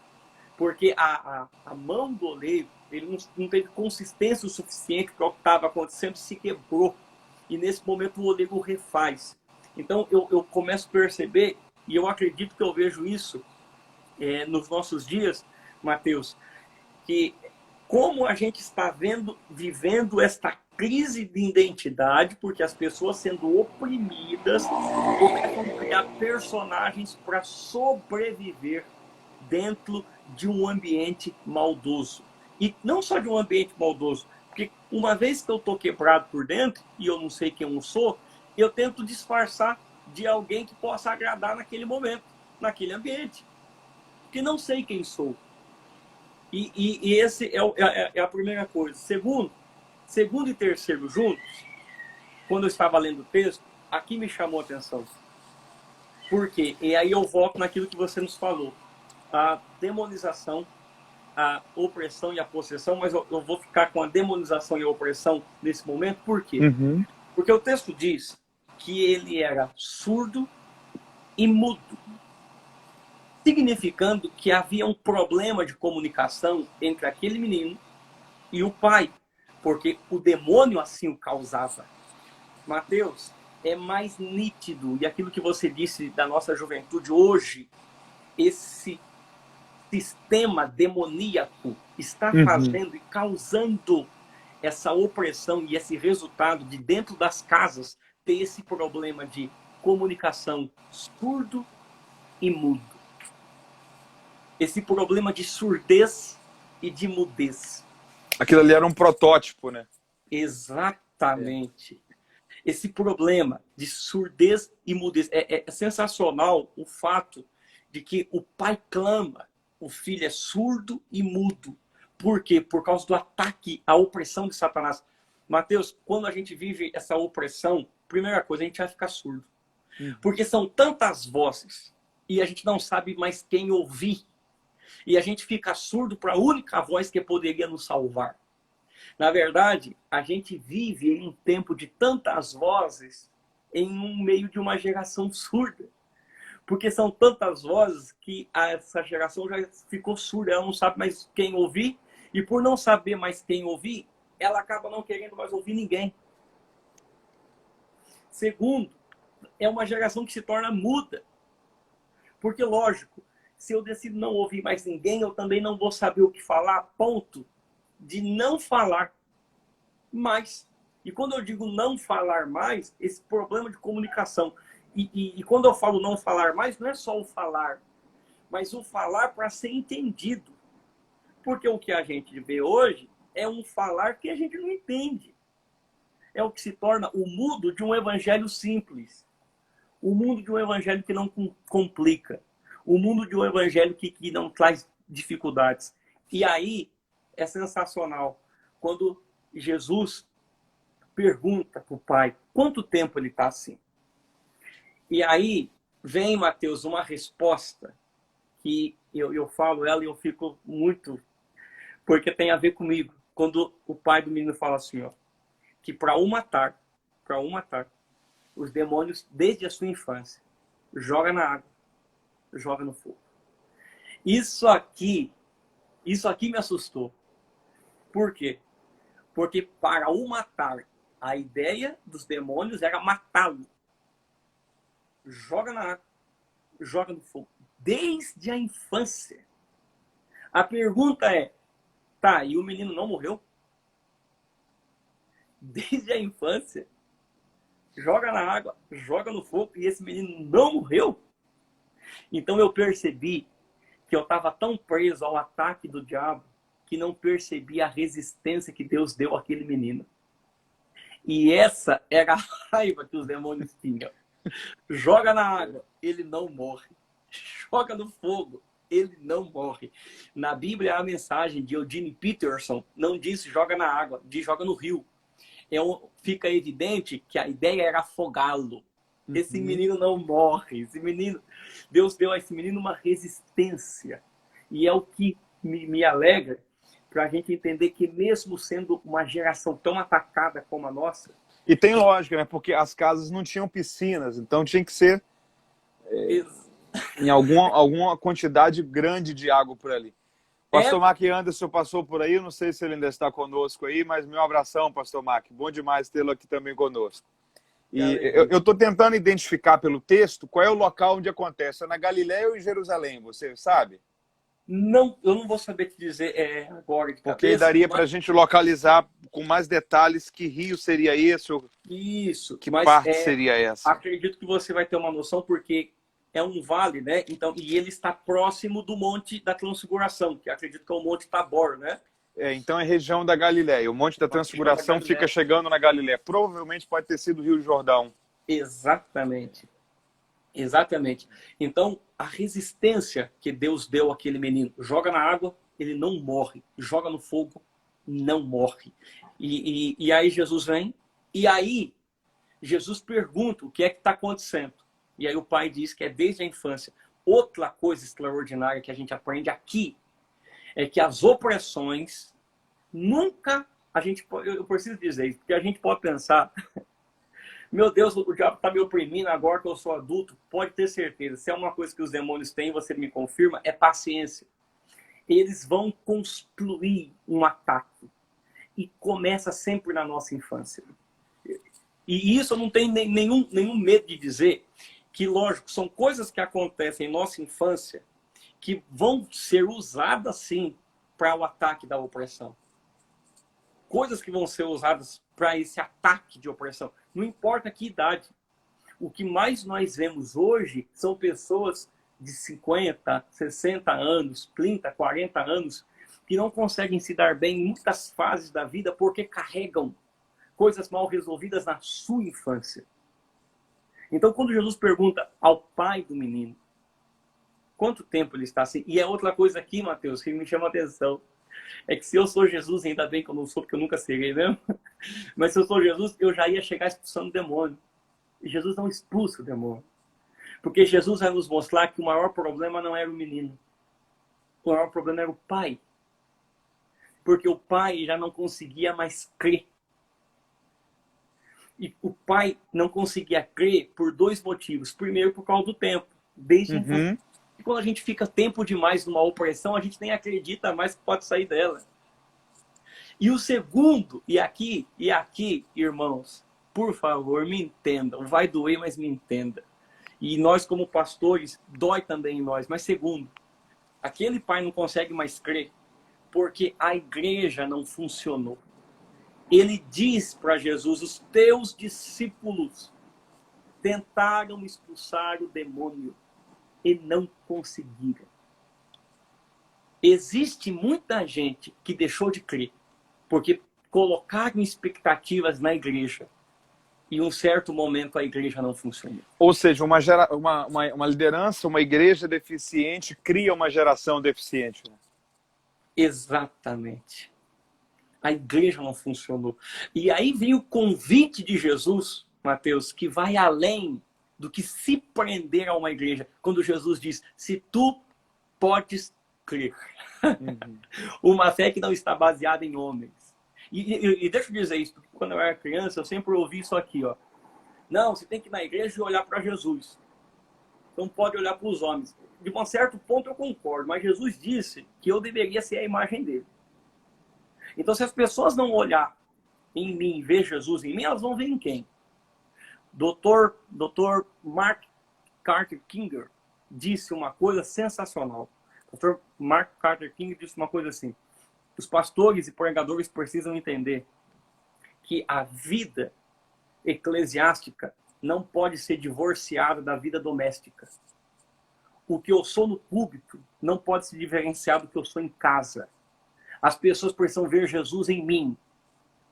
porque a mão do oleiro, ele não teve consistência o suficiente para o que estava acontecendo, se quebrou, e nesse momento o oleiro refaz. Então eu começo a perceber, e eu acredito que eu vejo isso nos nossos dias, Mateus, que como a gente está vivendo esta crise de identidade, porque as pessoas sendo oprimidas começam a criar personagens para sobreviver dentro de um ambiente maldoso. E não só de um ambiente maldoso, porque uma vez que eu estou quebrado por dentro e eu não sei quem eu sou, eu tento disfarçar de alguém que possa agradar naquele momento, naquele ambiente, porque não sei quem sou. E esse é a primeira coisa. Segundo e terceiro juntos, quando eu estava lendo o texto, aqui me chamou a atenção. Por quê? E aí eu volto naquilo que você nos falou. A demonização, a opressão e a possessão, mas eu vou ficar com a demonização e a opressão nesse momento. Por quê? Porque o texto diz que ele era surdo e mudo, significando que havia um problema de comunicação entre aquele menino e o pai, porque o demônio assim o causava. Mateus, é mais nítido, e aquilo que você disse da nossa juventude hoje, esse sistema demoníaco está Uhum. fazendo e causando essa opressão e esse resultado de dentro das casas ter esse problema de comunicação surdo e mudo. Esse problema de surdez e de mudez. Aquilo ali era um protótipo, né? Exatamente. Esse problema de surdez e mudez. É sensacional o fato de que o pai clama, o filho é surdo e mudo. Por quê? Por causa do ataque, à opressão de Satanás. Mateus, quando a gente vive essa opressão, primeira coisa, a gente vai ficar surdo. Porque são tantas vozes e a gente não sabe mais quem ouvir. E a gente fica surdo para a única voz que poderia nos salvar. Na verdade, a gente vive em um tempo de tantas vozes em um meio de uma geração surda. Porque são tantas vozes que essa geração já ficou surda, ela não sabe mais quem ouvir. E por não saber mais quem ouvir, ela acaba não querendo mais ouvir ninguém. Segundo, é uma geração que se torna muda. Porque, lógico, se eu decido não ouvir mais ninguém, eu também não vou saber o que falar, a ponto de não falar mais. E quando eu digo não falar mais, esse problema de comunicação. E quando eu falo não falar mais, não é só o falar, mas o falar para ser entendido. Porque o que a gente vê hoje é um falar que a gente não entende. É o que se torna o mudo de um evangelho simples. O mundo de um evangelho que não complica. O mundo de um evangelho que não traz dificuldades. E aí é sensacional quando Jesus pergunta para o pai quanto tempo ele está assim. E aí vem, Mateus, uma resposta que eu falo ela e eu fico muito... Porque tem a ver comigo. Quando o pai do menino fala assim, ó, que para o matar, os demônios, desde a sua infância, joga na água, joga no fogo. Isso aqui me assustou. Por quê? Porque para o matar, a ideia dos demônios era matá-lo. Joga na água, joga no fogo. Desde a infância. A pergunta é, tá, e o menino não morreu? Desde a infância, joga na água, joga no fogo, e esse menino não morreu? Então eu percebi que eu estava tão preso ao ataque do diabo que não percebi a resistência que Deus deu àquele menino. E essa era a raiva que os demônios tinham. Joga na água, ele não morre. Joga no fogo, ele não morre. Na Bíblia, a mensagem de Eugene Peterson não diz joga na água, diz joga no rio. Fica evidente que a ideia era afogá-lo. Esse menino não morre. Esse menino, Deus deu a esse menino uma resistência. E é o que me alegra para a gente entender que mesmo sendo uma geração tão atacada como a nossa... E tem lógica, né? Porque as casas não tinham piscinas, então tinha que ser em alguma quantidade grande de água por ali. Pastor Mac Anderson passou por aí, eu não sei se ele ainda está conosco aí, mas meu abração, Pastor Mac. Bom demais tê-lo aqui também conosco. E eu estou tentando identificar pelo texto qual é o local onde acontece. É na Galiléia ou em Jerusalém, você sabe? Não, eu não vou saber te dizer agora de cabeça. Porque daria para a gente localizar com mais detalhes que rio seria esse, ou isso, que parte seria essa. Acredito que você vai ter uma noção, porque é um vale, né? Então, e ele está próximo do Monte da Transfiguração, que acredito que é o Monte Tabor, né? Então é região da Galiléia. O Monte da Transfiguração fica chegando na Galiléia. Provavelmente pode ter sido o Rio Jordão. Exatamente. Exatamente. Então, a resistência que Deus deu àquele menino, joga na água, ele não morre. Joga no fogo, não morre. E aí Jesus vem, e aí Jesus pergunta o que é que está acontecendo. E aí o pai diz que é desde a infância. Outra coisa extraordinária que a gente aprende aqui é que as opressões nunca... eu preciso dizer isso, porque a gente pode pensar... Meu Deus, o diabo está me oprimindo agora que eu sou adulto. Pode ter certeza. Se é uma coisa que os demônios têm, você me confirma, é paciência. Eles vão construir um ataque. E começa sempre na nossa infância. E isso eu não tenho nenhum medo de dizer que, lógico, são coisas que acontecem em nossa infância que vão ser usadas, sim, para o ataque da opressão. Coisas que vão ser usadas para esse ataque de opressão. Não importa que idade. O que mais nós vemos hoje são pessoas de 50, 60 anos, 30, 40 anos, que não conseguem se dar bem em muitas fases da vida porque carregam coisas mal resolvidas na sua infância. Então, quando Jesus pergunta ao pai do menino quanto tempo ele está assim, e é outra coisa aqui, Mateus, que me chama a atenção, é que se eu sou Jesus, ainda bem que eu não sou, porque eu nunca serei mesmo, mas se eu sou Jesus, eu já ia chegar expulsando o demônio. E Jesus não expulsa o demônio. Porque Jesus vai nos mostrar que o maior problema não era o menino. O maior problema era o pai. Porque o pai já não conseguia mais crer. E o pai não conseguia crer por dois motivos. Primeiro, por causa do tempo. Desde e quando a gente fica tempo demais numa opressão, a gente nem acredita mais que pode sair dela. E o segundo, e aqui, irmãos, por favor, me entendam. Vai doer, mas me entenda. E nós, como pastores, dói também em nós. Mas segundo, aquele pai não consegue mais crer porque a igreja não funcionou. Ele diz para Jesus, os teus discípulos tentaram expulsar o demônio e não conseguiram. Existe muita gente que deixou de crer porque colocaram expectativas na igreja e em um certo momento a igreja não funcionou. Ou seja, uma liderança, uma igreja deficiente cria uma geração deficiente. Exatamente. A igreja não funcionou. E aí vem o convite de Jesus, Mateus, que vai além do que se prender a uma igreja. Quando Jesus diz, se tu podes crer. Uma fé que não está baseada em homens. E deixa eu dizer isso, porque quando eu era criança, eu sempre ouvi isso aqui, ó. Não, você tem que ir na igreja e olhar para Jesus. Não pode olhar para os homens. De um certo ponto eu concordo, mas Jesus disse que eu deveria ser a imagem dele. Então, se as pessoas não olhar em mim, ver Jesus em mim, elas vão ver em quem? Dr. Mark Carter King disse uma coisa sensacional. Dr. Mark Carter King disse uma coisa assim: os pastores e pregadores precisam entender que a vida eclesiástica não pode ser divorciada da vida doméstica. O que eu sou no púlpito não pode se diferenciar do que eu sou em casa. As pessoas precisam ver Jesus em mim.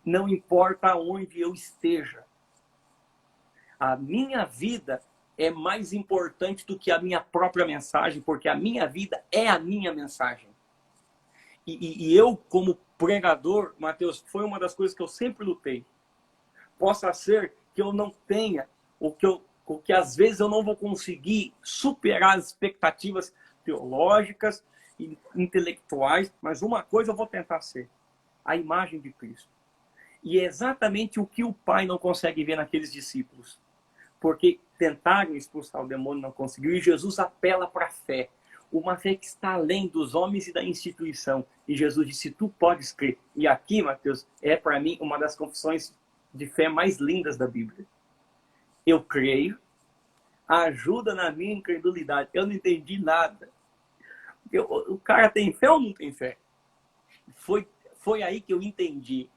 Não importa onde eu esteja. A minha vida é mais importante do que a minha própria mensagem, porque a minha vida é a minha mensagem. E eu, como pregador, Mateus, foi uma das coisas que eu sempre lutei. Possa ser que eu não tenha, ou que às vezes eu não vou conseguir superar as expectativas teológicas e intelectuais, mas uma coisa eu vou tentar ser: a imagem de Cristo. E é exatamente o que o pai não consegue ver naqueles discípulos. Porque tentaram expulsar o demônio, não conseguiu, e Jesus apela para a fé. Uma fé que está além dos homens e da instituição. E Jesus disse, tu podes crer. E aqui, Mateus, é para mim uma das confissões de fé mais lindas da Bíblia. Eu ajuda na minha incredulidade. Eu não entendi nada. O cara tem fé ou não tem fé? Foi aí que eu entendi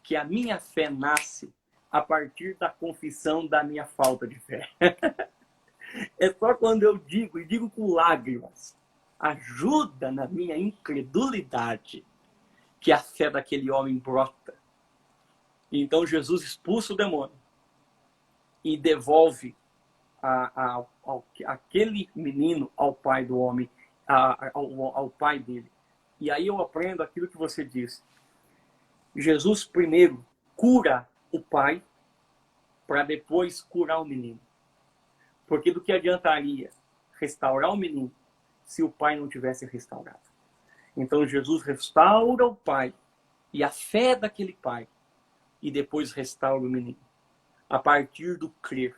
que a minha fé nasce a partir da confissão da minha falta de fé. É só quando eu digo, e digo com lágrimas, ajuda na minha incredulidade, que a fé daquele homem brota. Então Jesus expulsa o demônio e devolve aquele menino ao pai do homem, ao pai dele. E aí eu aprendo aquilo que você disse. Jesus primeiro cura o pai para depois curar o menino. Porque do que adiantaria restaurar o menino se o pai não tivesse restaurado? Então Jesus restaura o pai e a fé daquele pai e depois restaura o menino a partir do crer.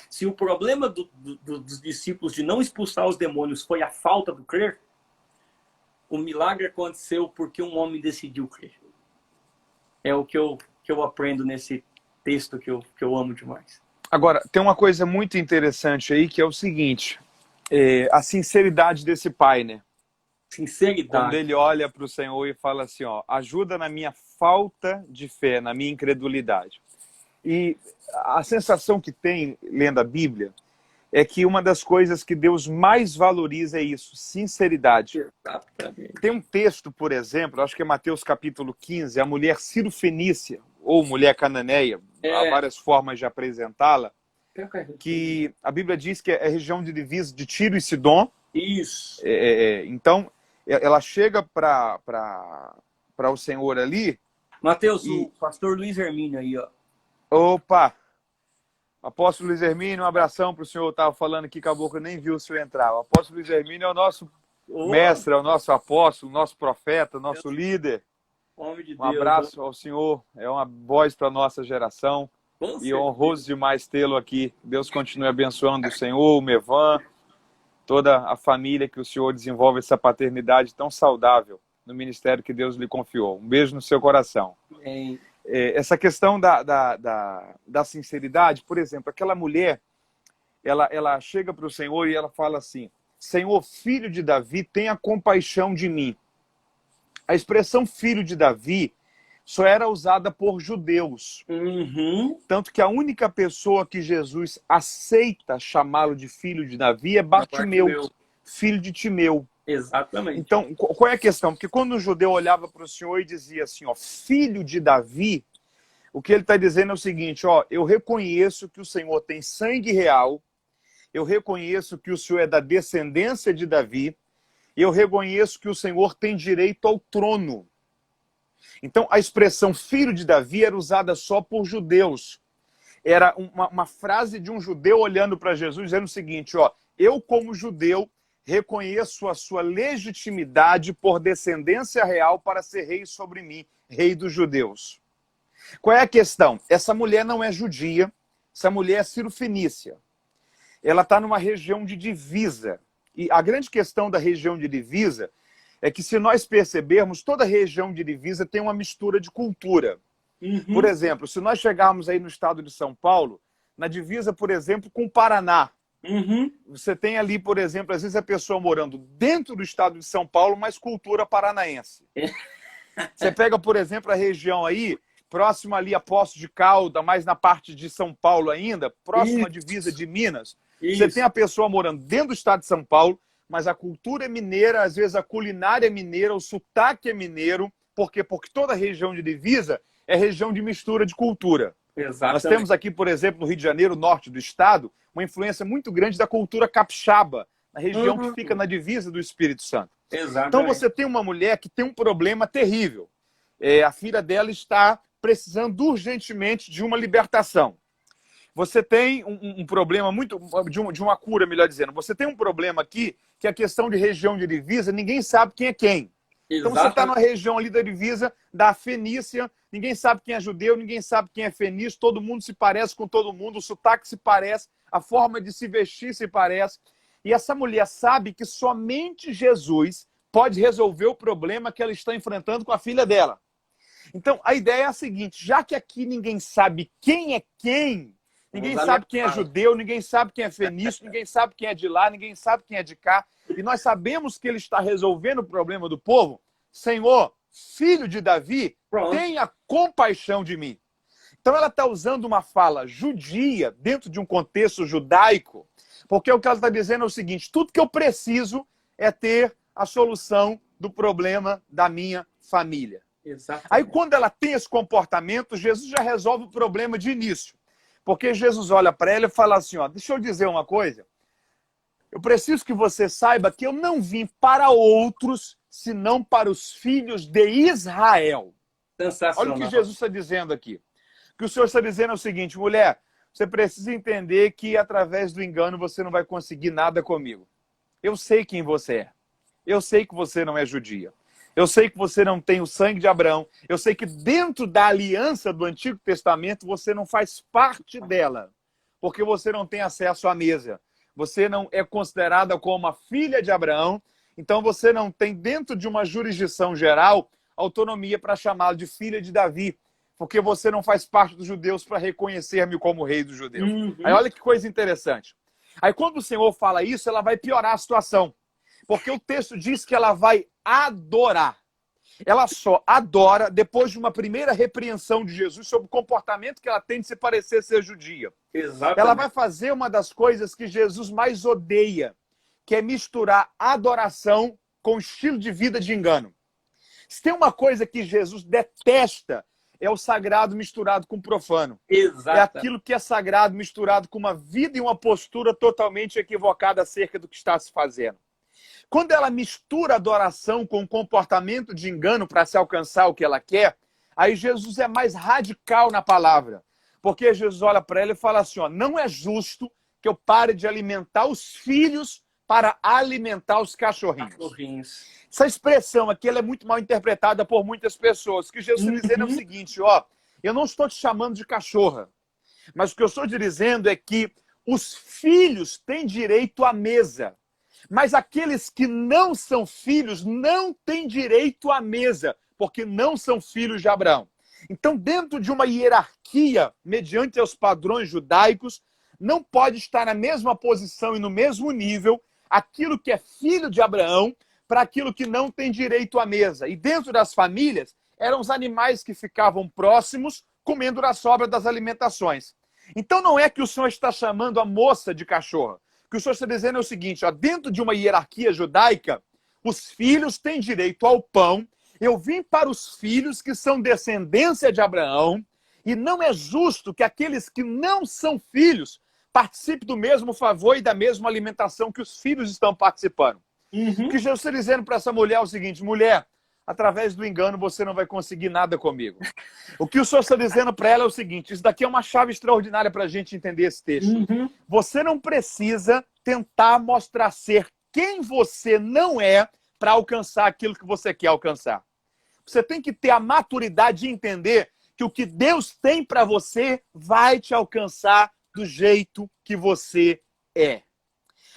Se o problema dos discípulos de não expulsar os demônios foi a falta do crer, o milagre aconteceu porque um homem decidiu crer. É o que eu aprendo nesse texto que eu amo demais. Agora, tem uma coisa muito interessante aí, que é o seguinte. a sinceridade desse pai, né? Quando Sinceridade. ele olha para o Senhor e fala assim, ó, ajuda na minha falta de fé, na minha incredulidade. E a sensação que tem, lendo a Bíblia, é que uma das coisas que Deus mais valoriza é isso, sinceridade. Exatamente. Tem um texto, por exemplo, acho que é Mateus capítulo 15, a mulher Cirofenícia, ou mulher cananeia, há várias formas de apresentá-la, que a Bíblia diz que é região de divisa de Tiro e Sidom. Isso. Então, ela chega para o Senhor ali. Mateus, o pastor Luiz Hermínio aí, ó. Opa! Apóstolo Luiz Hermínio, um abração para o senhor. Estava falando aqui, acabou que eu nem vi o senhor entrar. O apóstolo Luiz Hermínio é o nosso mestre, é o nosso apóstolo, nosso profeta, nosso líder. Homem de Um abraço ao senhor, é uma voz para a nossa geração. E é honroso demais tê-lo aqui. Deus continue abençoando o senhor, o Mevan, toda a família que o senhor desenvolve essa paternidade tão saudável no ministério que Deus lhe confiou. Um beijo no seu coração. Amém. Essa questão da sinceridade, por exemplo, aquela mulher, ela chega para o Senhor e ela fala assim, Senhor, filho de Davi, tenha compaixão de mim. A expressão filho de Davi só era usada por judeus. Tanto que a única pessoa que Jesus aceita chamá-lo de filho de Davi é Bartimeu, filho de Timeu. Exatamente. Então, qual é a questão? Porque quando o judeu olhava para o Senhor e dizia assim, ó, filho de Davi, o que ele está dizendo é o seguinte, ó, eu reconheço que o Senhor tem sangue real, eu reconheço que o Senhor é da descendência de Davi, e eu reconheço que o Senhor tem direito ao trono. Então, a expressão filho de Davi era usada só por judeus. Era uma frase de um judeu olhando para Jesus, dizendo o seguinte, ó, eu como judeu, reconheço a sua legitimidade por descendência real para ser rei sobre mim, rei dos judeus. Qual é a questão? Essa mulher não é judia, essa mulher é cirofenícia. Ela está numa região de divisa. E a grande questão da região de divisa é que, se nós percebermos, toda região de divisa tem uma mistura de cultura. Por exemplo, se nós chegarmos aí no estado de São Paulo, na divisa, por exemplo, com o Paraná, você tem ali, por exemplo, às vezes a pessoa morando dentro do estado de São Paulo, mas cultura paranaense. Você pega, por exemplo, a região aí, próxima ali a Poços de Calda, mais na parte de São Paulo ainda, próxima à divisa de Minas. Você tem a pessoa morando dentro do estado de São Paulo, mas a cultura é mineira, às vezes a culinária é mineira, o sotaque é mineiro. Por quê? Porque toda região de divisa é região de mistura de cultura. Exatamente. Nós temos aqui, por exemplo, no Rio de Janeiro, norte do estado, uma influência muito grande da cultura capixaba, na região que fica na divisa do Espírito Santo. Exatamente. Então você tem uma mulher que tem um problema terrível. A filha dela está precisando urgentemente de uma libertação. Você tem um problema muito... de uma cura, melhor dizendo. Você tem um problema aqui, que é a questão de região de divisa, ninguém sabe quem é quem. Então você está numa região ali da divisa da Fenícia, ninguém sabe quem é judeu, ninguém sabe quem é fenício, todo mundo se parece com todo mundo, o sotaque se parece, a forma de se vestir se parece. E essa mulher sabe que somente Jesus pode resolver o problema que ela está enfrentando com a filha dela. Então a ideia é a seguinte, já que aqui ninguém sabe quem é quem, ninguém sabe quem é judeu, ninguém sabe quem é fenício, ninguém sabe quem é de lá, ninguém sabe quem é de cá, e nós sabemos que ele está resolvendo o problema do povo, Senhor, filho de Davi, tenha compaixão de mim. Então ela está usando uma fala judia dentro de um contexto judaico, porque o que ela está dizendo é o seguinte, tudo que eu preciso é ter a solução do problema da minha família. Exatamente. Aí quando ela tem esse comportamento, Jesus já resolve o problema de início. Porque Jesus olha para ela e fala assim, ó, deixa eu dizer uma coisa, eu preciso que você saiba que eu não vim para outros, senão para os filhos de Israel. Olha o que Jesus está dizendo aqui. O que o Senhor está dizendo é o seguinte, mulher, você precisa entender que através do engano você não vai conseguir nada comigo. Eu sei quem você é. Eu sei que você não é judia. Eu sei que você não tem o sangue de Abraão. Eu sei que dentro da aliança do Antigo Testamento você não faz parte dela. Porque você não tem acesso à mesa. Você não é considerada como a filha de Abraão. Então você não tem, dentro de uma jurisdição geral, autonomia para chamá-la de filha de Davi. Porque você não faz parte dos judeus para reconhecer-me como rei dos judeus. Aí olha que coisa interessante. Aí quando o Senhor fala isso, ela vai piorar a situação. Porque o texto diz que ela vai adorar. Ela só adora depois de uma primeira repreensão de Jesus sobre o comportamento que ela tem de se parecer ser judia. Exatamente. Ela vai fazer uma das coisas que Jesus mais odeia, que é misturar adoração com estilo de vida de engano. Se tem uma coisa que Jesus detesta, é o sagrado misturado com o profano. Exato. É aquilo que é sagrado misturado com uma vida e uma postura totalmente equivocada acerca do que está se fazendo. Quando ela mistura adoração com comportamento de engano para se alcançar o que ela quer, aí Jesus é mais radical na palavra. Porque Jesus olha para ela e fala assim, ó, não é justo que eu pare de alimentar os filhos para alimentar os cachorrinhos. Essa expressão aqui ela é muito mal interpretada por muitas pessoas. O que Jesus está dizendo é o seguinte, ó, eu não estou te chamando de cachorra, mas o que eu estou te dizendo é que os filhos têm direito à mesa. Mas aqueles que não são filhos não têm direito à mesa, porque não são filhos de Abraão. Então, dentro de uma hierarquia, mediante os padrões judaicos, não pode estar na mesma posição e no mesmo nível aquilo que é filho de Abraão para aquilo que não tem direito à mesa. E dentro das famílias, eram os animais que ficavam próximos, comendo da sobra das alimentações. Então, não é que o Senhor está chamando a moça de cachorra. O que o Senhor está dizendo é o seguinte, ó, dentro de uma hierarquia judaica, os filhos têm direito ao pão. Eu vim para os filhos que são descendência de Abraão, e não é justo que aqueles que não são filhos participem do mesmo favor e da mesma alimentação que os filhos estão participando. O que Jesus está dizendo para essa mulher é o seguinte, mulher, através do engano você não vai conseguir nada comigo. O que o Senhor está dizendo para ela é o seguinte, isso daqui é uma chave extraordinária para a gente entender esse texto. Você não precisa tentar mostrar ser quem você não é para alcançar aquilo que você quer alcançar. Você tem que ter a maturidade de entender que o que Deus tem para você vai te alcançar do jeito que você é.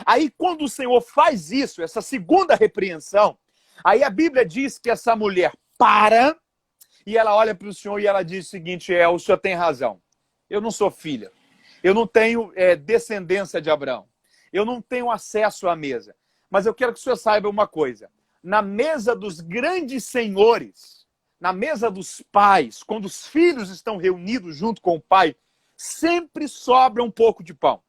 Aí, quando o Senhor faz isso, essa segunda repreensão, aí a Bíblia diz que essa mulher para e ela olha para o Senhor e ela diz o seguinte, o Senhor tem razão. Eu não sou filha. Eu não tenho descendência de Abraão. Eu não tenho acesso à mesa. Mas eu quero que o Senhor saiba uma coisa. Na mesa dos grandes senhores, na mesa dos pais, quando os filhos estão reunidos junto com o pai, sempre sobra um pouco de pão.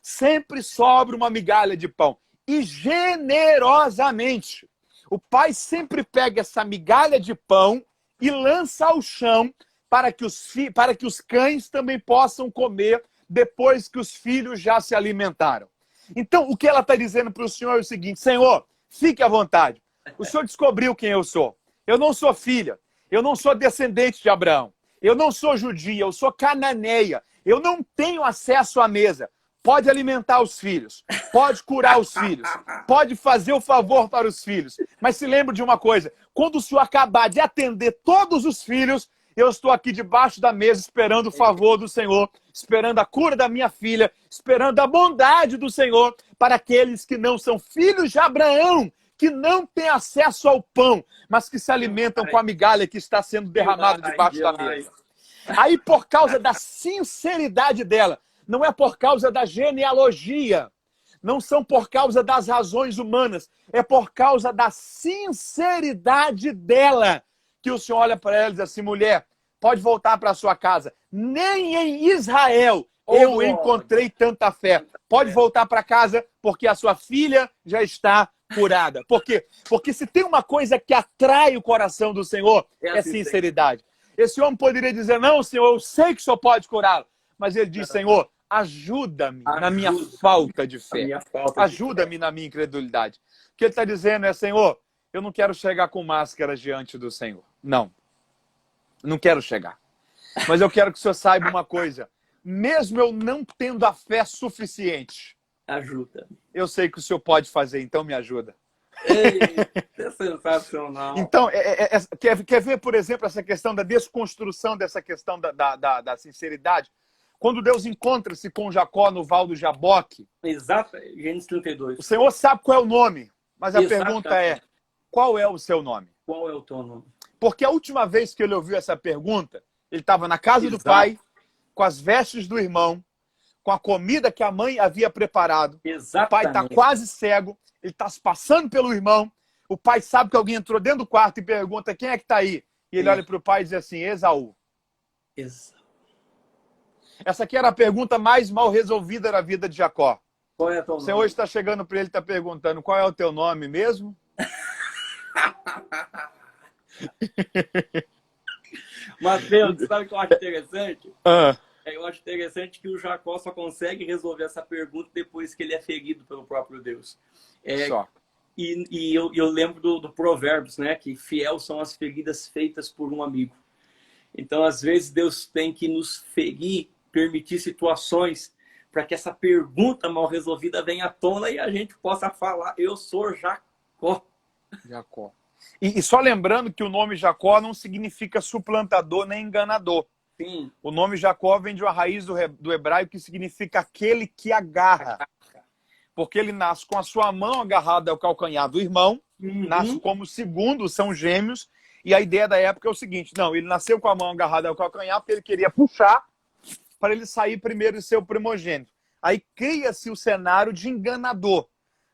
Sempre sobra uma migalha de pão. E generosamente, o pai sempre pega essa migalha de pão e lança ao chão para que os cães também possam comer depois que os filhos já se alimentaram. Então, o que ela está dizendo para o Senhor é o seguinte, Senhor, fique à vontade. O Senhor descobriu quem eu sou. Eu não sou filha. Eu não sou descendente de Abraão. Eu não sou judia. Eu sou cananeia. Eu não tenho acesso à mesa. Pode alimentar os filhos. Pode curar os filhos. Pode fazer o favor para os filhos. Mas se lembre de uma coisa. Quando o Senhor acabar de atender todos os filhos, eu estou aqui debaixo da mesa esperando o favor do Senhor, esperando a cura da minha filha, esperando a bondade do Senhor para aqueles que não são filhos de Abraão, que não têm acesso ao pão, mas que se alimentam com a migalha que está sendo derramada debaixo da mesa. Aí, por causa da sinceridade dela, não é por causa da genealogia, não são por causa das razões humanas, é por causa da sinceridade dela, que o Senhor olha para ela e diz assim, mulher, pode voltar para a sua casa. Nem em Israel eu encontrei tanta fé. Pode voltar para casa porque a sua filha já está curada. Por quê? Porque se tem uma coisa que atrai o coração do Senhor, é sinceridade. Esse homem poderia dizer, não, Senhor, eu sei que o Senhor pode curá-lo. Mas ele diz, Senhor, ajuda-me na minha falta de fé. Ajuda-me na minha incredulidade. O que ele está dizendo é, Senhor, eu não quero chegar com máscaras diante do Senhor. Não quero chegar. Mas eu quero que o Senhor saiba uma coisa. Mesmo eu não tendo a fé suficiente, ajuda. Eu sei que o Senhor pode fazer, então me ajuda. Ei, é sensacional. Então, quer ver, por exemplo, essa questão da desconstrução dessa questão da sinceridade? Quando Deus encontra-se com Jacó no Val do Jaboque. Exato, Gênesis 32. O Senhor sabe qual é o nome, mas a pergunta é, qual é o seu nome? Qual é o teu nome? Porque a última vez que ele ouviu essa pergunta, ele estava na casa do pai, com as vestes do irmão, com a comida que a mãe havia preparado. Exatamente. O pai está quase cego, ele está se passando pelo irmão. O pai sabe que alguém entrou dentro do quarto e pergunta: quem é que está aí? E ele olha para o pai e diz assim: Esaú. Essa aqui era a pergunta mais mal resolvida na vida de Jacó. Qual é teu Você nome? hoje está chegando para ele e está perguntando: qual é o teu nome mesmo? Mateus, sabe o que eu acho interessante? Ah. Eu acho interessante que o Jacó só consegue resolver essa pergunta depois que ele é ferido pelo próprio Deus. Só. E eu lembro do Provérbios, né? Que fiel são as feridas feitas por um amigo. Então, às vezes, Deus tem que nos ferir, permitir situações para que essa pergunta mal resolvida venha à tona e a gente possa falar: eu sou Jacó. Jacó. E só lembrando que o nome Jacó não significa suplantador nem enganador. Sim. O nome Jacó vem de uma raiz do hebraico que significa aquele que agarra. Porque ele nasce com a sua mão agarrada ao calcanhar do irmão, nasce como segundo, são gêmeos, e a ideia da época é o seguinte: não, ele nasceu com a mão agarrada ao calcanhar porque ele queria puxar para ele sair primeiro e ser o primogênito. Aí cria-se o cenário de enganador,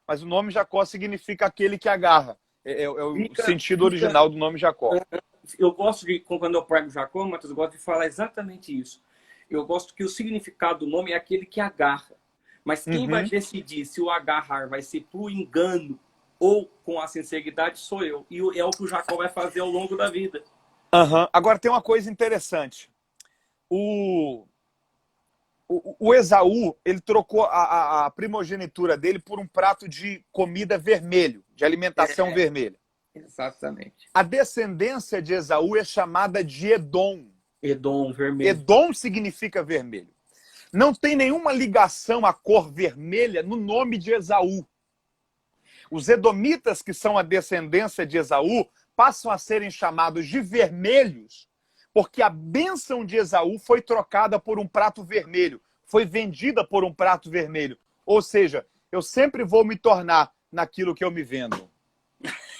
mas o nome Jacó significa aquele que agarra. É o sentido original do nome Jacó. Eu gosto de, quando eu prego Jacó, Matheus, eu gosto de falar exatamente isso. Eu gosto que o significado do nome é aquele que agarra. Mas quem vai decidir se o agarrar vai ser por engano ou com a sinceridade sou eu. E é o que o Jacó vai fazer ao longo da vida. Agora tem uma coisa interessante. O Esaú, ele trocou a primogenitura dele por um prato de comida vermelho, de alimentação vermelha. Exatamente. A descendência de Esaú é chamada de Edom. Edom, vermelho. Edom significa vermelho. Não tem nenhuma ligação à cor vermelha no nome de Esaú. Os edomitas, que são a descendência de Esaú, passam a serem chamados de vermelhos, porque a bênção de Esaú foi trocada por um prato vermelho, foi vendida por um prato vermelho. Ou seja, eu sempre vou me tornar naquilo que eu me vendo.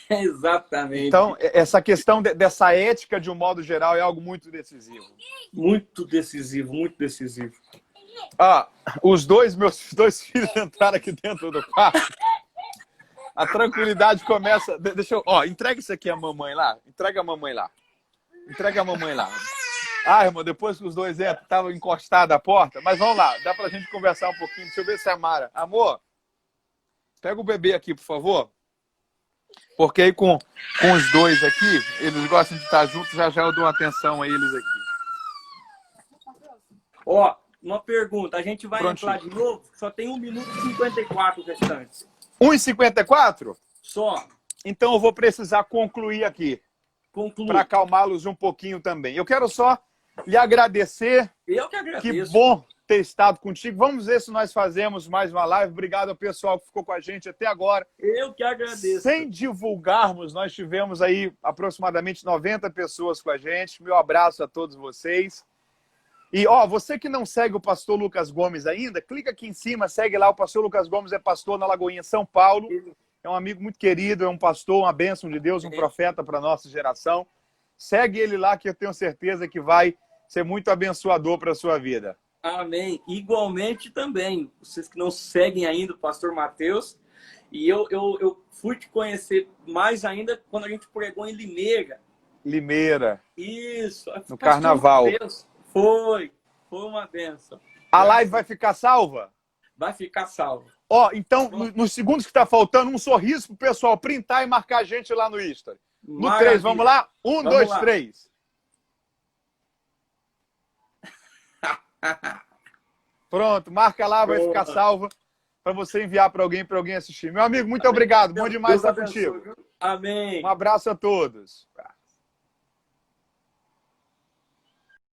Exatamente. Então, essa questão dessa ética, de um modo geral, é algo muito decisivo. Muito decisivo, muito decisivo. Meus dois filhos entraram aqui dentro do quarto. A tranquilidade começa... Deixa eu... entrega isso aqui à mamãe lá. Entrega a mamãe lá. Entrega a mamãe lá. Irmão, depois que os dois entram, estavam encostados à porta. Mas vamos lá, dá pra gente conversar um pouquinho. Deixa eu ver se é a Mara. Amor, pega o bebê aqui, por favor. Porque aí com os dois aqui, eles gostam de estar juntos, já eu dou atenção a eles aqui. Uma pergunta. A gente vai entrar de novo? Só tem 1 minuto e 54 restantes. 1:54? Só. Então eu vou precisar concluir aqui. Para acalmá-los um pouquinho também. Eu quero só lhe agradecer. Eu que agradeço. Que bom ter estado contigo. Vamos ver se nós fazemos mais uma live. Obrigado ao pessoal que ficou com a gente até agora. Eu que agradeço. Sem divulgarmos, nós tivemos aí aproximadamente 90 pessoas com a gente. Meu abraço a todos vocês. E, você que não segue o pastor Lucas Gomes ainda, clica aqui em cima, segue lá. O pastor Lucas Gomes é pastor na Lagoinha, São Paulo. É um amigo muito querido, é um pastor, uma bênção de Deus, um profeta para a nossa geração. Segue ele lá que eu tenho certeza que vai ser muito abençoador para a sua vida. Amém. Igualmente também, vocês que não seguem ainda o pastor Mateus, e eu fui te conhecer mais ainda quando a gente pregou em Limeira. Limeira. Isso. No carnaval. Mateus, foi uma bênção. A live vai ficar salva? Vai ficar salva. Então, nos segundos que está faltando, um sorriso pro pessoal printar e marcar a gente lá no Insta. No 3, vamos lá? 1, 2, 3. Pronto, marca lá, vai ficar salva para você enviar para alguém assistir. Meu amigo, muito obrigado. Bom demais estar contigo. Amém. Um abraço a todos.